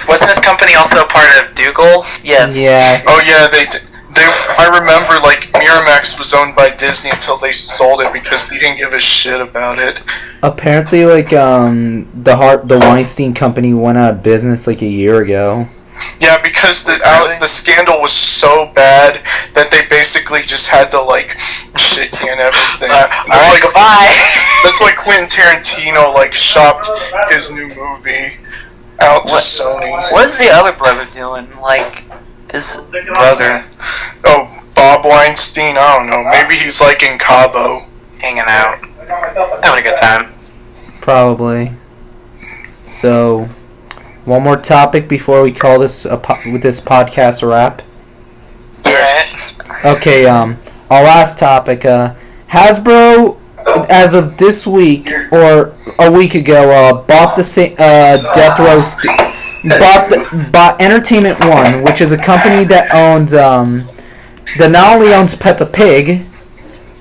Wasn't his company also part of Dougal? Yes. Yes. Oh yeah, they. I remember like Miramax was owned by Disney until they sold it because they didn't give a shit about it. Apparently, like the Weinstein company went out of business like a year ago. Yeah, because Really? the scandal was so bad that they basically just had to like shit can everything. Alright, goodbye. That's like Quentin Tarantino like shopped his new movie out to Sony. What is the other brother doing? Like his brother. Oh, Bob Weinstein. I don't know. Maybe he's like in Cabo. Hanging out, having a good time. Probably. So, one more topic before we call this with this podcast a wrap. Alright. Okay. Our last topic. Hasbro, as of this week or a week ago, bought the Death Row. Bought Entertainment One, which is a company that owns that not only owns Peppa Pig,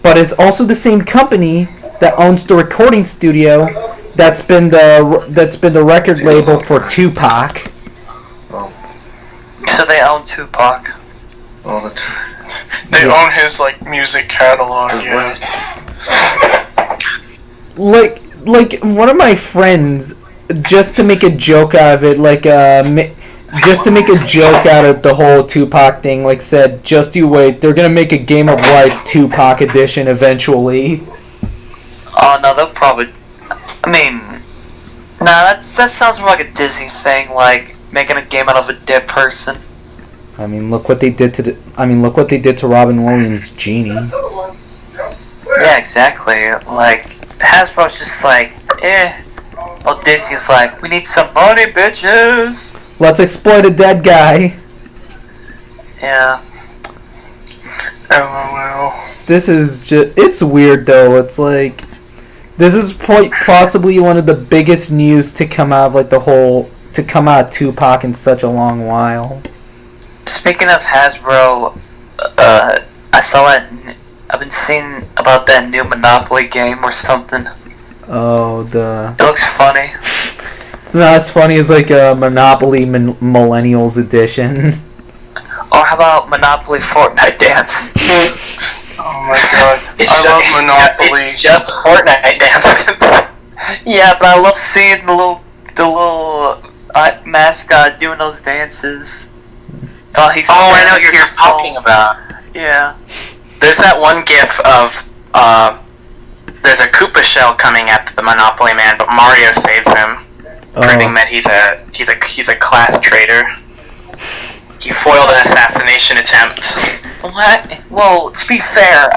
but it's also the same company that owns the recording studio that's been the record label for Tupac. So they own Tupac. All the time. They own his like music catalog. Yeah. Like one of my friends, just to make a joke out of it, just to make a joke out of the whole Tupac thing, like said, just you wait, they're gonna make a Game of Life Tupac edition eventually. Oh no, they'll probably. I mean, nah, that sounds more like a Disney thing, like making a game out of a dead person. I mean, look what they did to Robin Williams' Genie. Yeah, exactly. Like, Hasbro's just like, Well, Disney's like, we need some money, bitches. Let's exploit a dead guy. Yeah. LOL. This is just... It's weird, though. It's like... This is possibly one of the biggest news to come out of, like, the whole... To come out of Tupac in such a long while. Speaking of Hasbro, I saw it. I've been seeing about that new Monopoly game or something. Oh, the... It looks funny. It's not as funny as, like, a Monopoly Millennials edition. Or how about Monopoly Fortnite Dance? Oh my god. I love Monopoly. It's just Fortnite dance. Yeah, but I love seeing the little mascot doing those dances. Oh, I know what you're talking about. Yeah. There's that one gif of there's a Koopa shell coming at the Monopoly man, but Mario saves him, proving that he's a class traitor. He foiled an assassination attempt. What? Well, to be fair,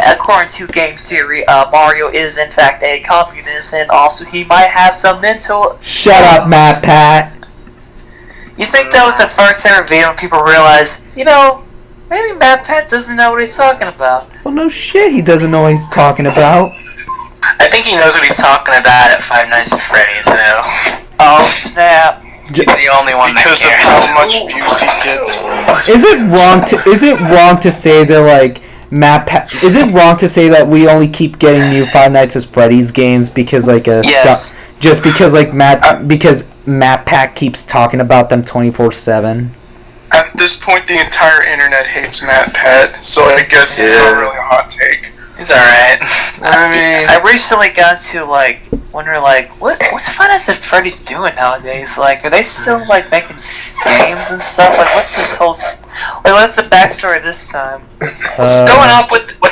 according to game theory, Mario is in fact a communist, and also he might have some mental... Shut up, Matt Pat. You think that was the first ever video when people realized, maybe Matt Pat doesn't know what he's talking about? Well, no shit, he doesn't know what he's talking about. I think he knows what he's talking about at Five Nights at Freddy's, though. Oh, snap. He's the only one because that of cares. how much views he gets. Is it wrong to say that, like, is it wrong to say that we only keep getting new Five Nights at Freddy's games because, like, Yes. just because, like, Matt Pat keeps talking about them 24/7? At this point, the entire internet hates Matt Pat, so I guess it's not really a hot take. He's alright. I mean, I recently got to, like, wonder, like, what's Five Nights at Freddy's doing nowadays? Like, are they still, like, making games and stuff? Like, what's this whole... what's the backstory this time? What's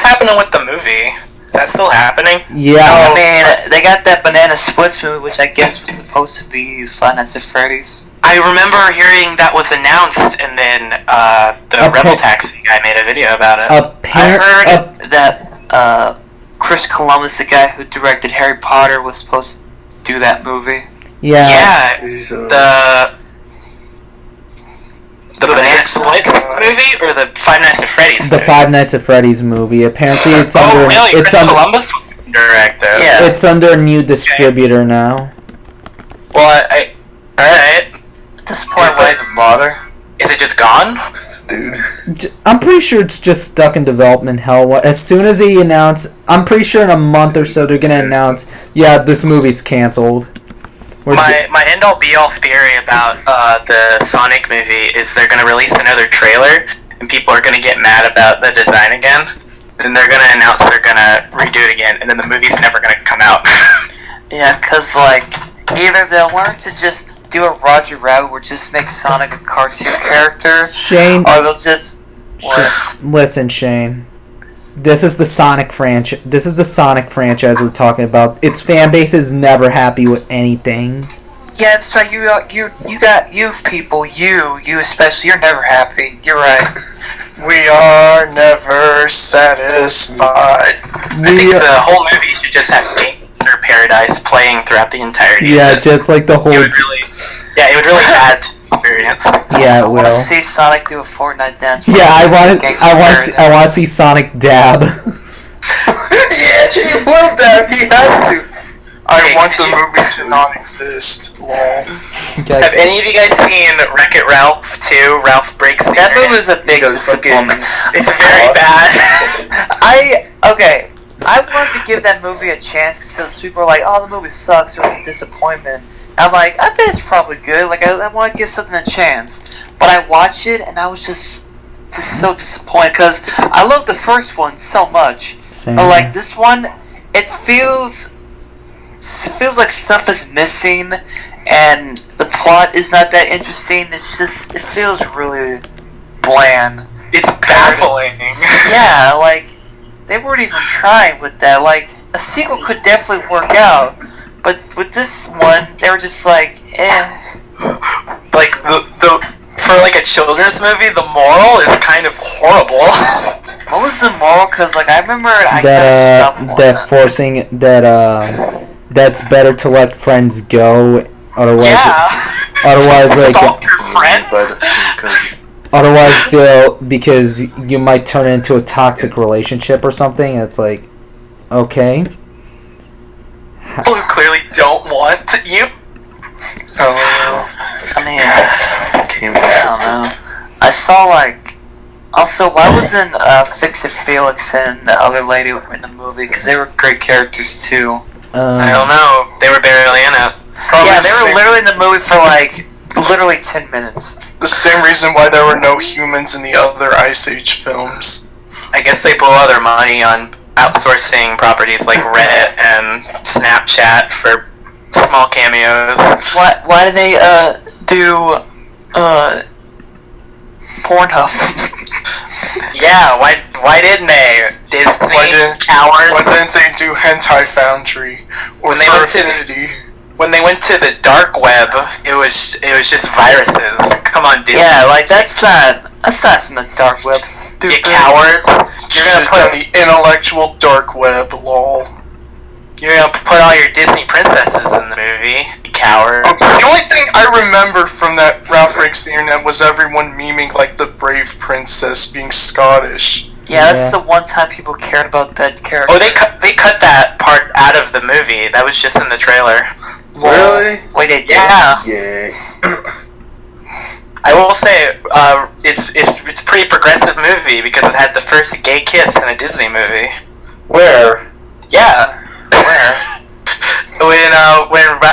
happening with the movie? Is that still happening? Yeah. I mean, they got that Banana Splits movie, which I guess was supposed to be Five Nights at Freddy's. I remember hearing that was announced, and then the Rebel Taxi guy made a video about it. I heard that Chris Columbus, the guy who directed Harry Potter, was supposed to do that movie. Yeah. The Banana Splits movie or the Five Nights at Freddy's movie? The Five Nights at Freddy's movie. Apparently, it's under. Really? It's Chris under. Columbus was the director. Yeah. It's under a new distributor now. Well, alright. At this point, why even bother? Is it just gone? Dude. I'm pretty sure it's just stuck in development hell. As soon as they announce, I'm pretty sure in a month or so they're gonna announce, yeah, this movie's canceled. My end-all be-all theory about the Sonic movie is they're gonna release another trailer and people are gonna get mad about the design again, and they're gonna announce they're gonna redo it again, and then the movie's never gonna come out. Yeah, cause like either they'll learn to just do a Roger Rabbit or just make Sonic a cartoon character, Shane, or they'll just listen, Shane. This is the Sonic franchise. This is the Sonic franchise we're talking about. Its fan base is never happy with anything. Yeah, that's right. You people, you especially, you're never happy. You're right. we are never satisfied. I think the whole movie should just have Gangster Paradise playing throughout the entirety. Yeah, of it. just like the whole. It would really add to the experience. Yeah, it I want to will. see Sonic do a Fortnite dance. Yeah, I want to see Sonic dab. Yeah, he will that. He has to. I want the movie to not exist. Lol. Okay. Have any of you guys seen Wreck-It Ralph 2? Ralph Breaks the That movie Internet? was a big disappointment. It's very bad. I wanted to give that movie a chance because people are like, "Oh, the movie sucks," or "It's a disappointment." I'm like, I bet it's probably good. Like, I want to give something a chance. But I watched it and I was just so disappointed because I love the first one so much. Same. But like this one, it feels like stuff is missing, and the plot is not that interesting. It feels really bland. It's baffling. Yeah, like they weren't even trying with that. Like a sequel could definitely work out, but with this one, they were just like, eh. Like the for like a children's movie, the moral is kind of horrible. What was the moral? Cause like I remember I kind of stumbled on that forcing that's better to let friends go. Otherwise, like Stalk your friends. otherwise, because you might turn it into a toxic relationship or something. It's like, okay. People who clearly don't want you. I mean, I don't know. I saw like, also why wasn't Fix It Felix and the other lady in the movie? Because they were great characters too. I don't know. They were barely in it. Yeah, they were literally in the movie for like literally 10 minutes. The same reason why there were no humans in the other Ice Age films. I guess they blew all their money on outsourcing properties like Reddit and Snapchat for small cameos. Why did they do Pornhub? Yeah, why didn't they? Cowards. Why didn't they do Hentai Foundry or When they Fur went to the- Affinity? When they went to the dark web, it was just viruses. Come on, Disney. Yeah, like that's not from the dark web. You cowards. You're Shit gonna on put the intellectual dark web, lol. you're gonna put all your Disney princesses in the movie. You cowards. The only thing I remember from that Ralph Breaks the Internet was everyone memeing like the brave princess being Scottish. Yeah, that's the one time people cared about that character. Oh, they cut that part out of the movie. That was just in the trailer. Really? Wait, yeah. Yeah. I will say, it's a pretty progressive movie because it had the first gay kiss in a Disney movie. Where? Yeah. Where?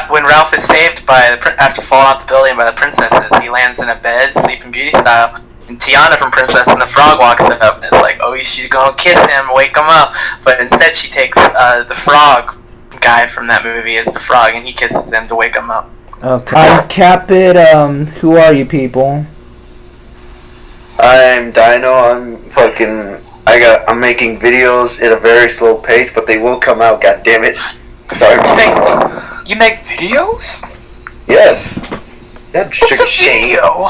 When Ralph is saved by after falling off the building by the princesses, he lands in a bed, Sleeping Beauty style, and Tiana from Princess and the Frog walks up and it's like, oh, she's gonna kiss him, wake him up. But instead, she takes the frog guy from that movie as the frog, and he kisses him to wake him up. Okay. I'm CatBit. Who are you people? I'm Dino. I'm making videos at a very slow pace, but they will come out. God damn it! Sorry. You make videos? Yes. That's What's a video?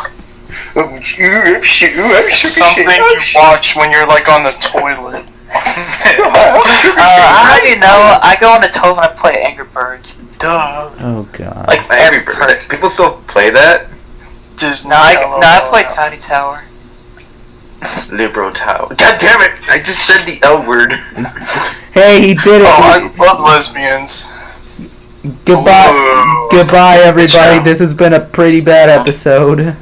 Something you watch when you're like on the toilet. I don't even know. I go on the toilet when I play Angry Birds. Duh. Oh god. Like Angry Birds. People still play that? Disney. No, I play Tiny Tower. Libro Tower. God damn it! I just said the L word. Hey, he did it. Oh, I love lesbians. Goodbye, Ooh. goodbye, everybody. This has been a pretty bad episode. I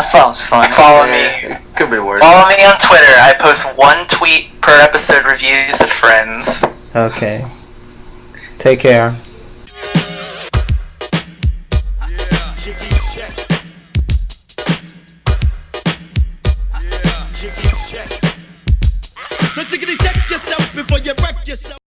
thought it was fun. Follow me. Could be worse. Follow me on Twitter. I post 1 tweet per episode reviews of Friends. Okay. Take care. So check yourself before you wreck yourself.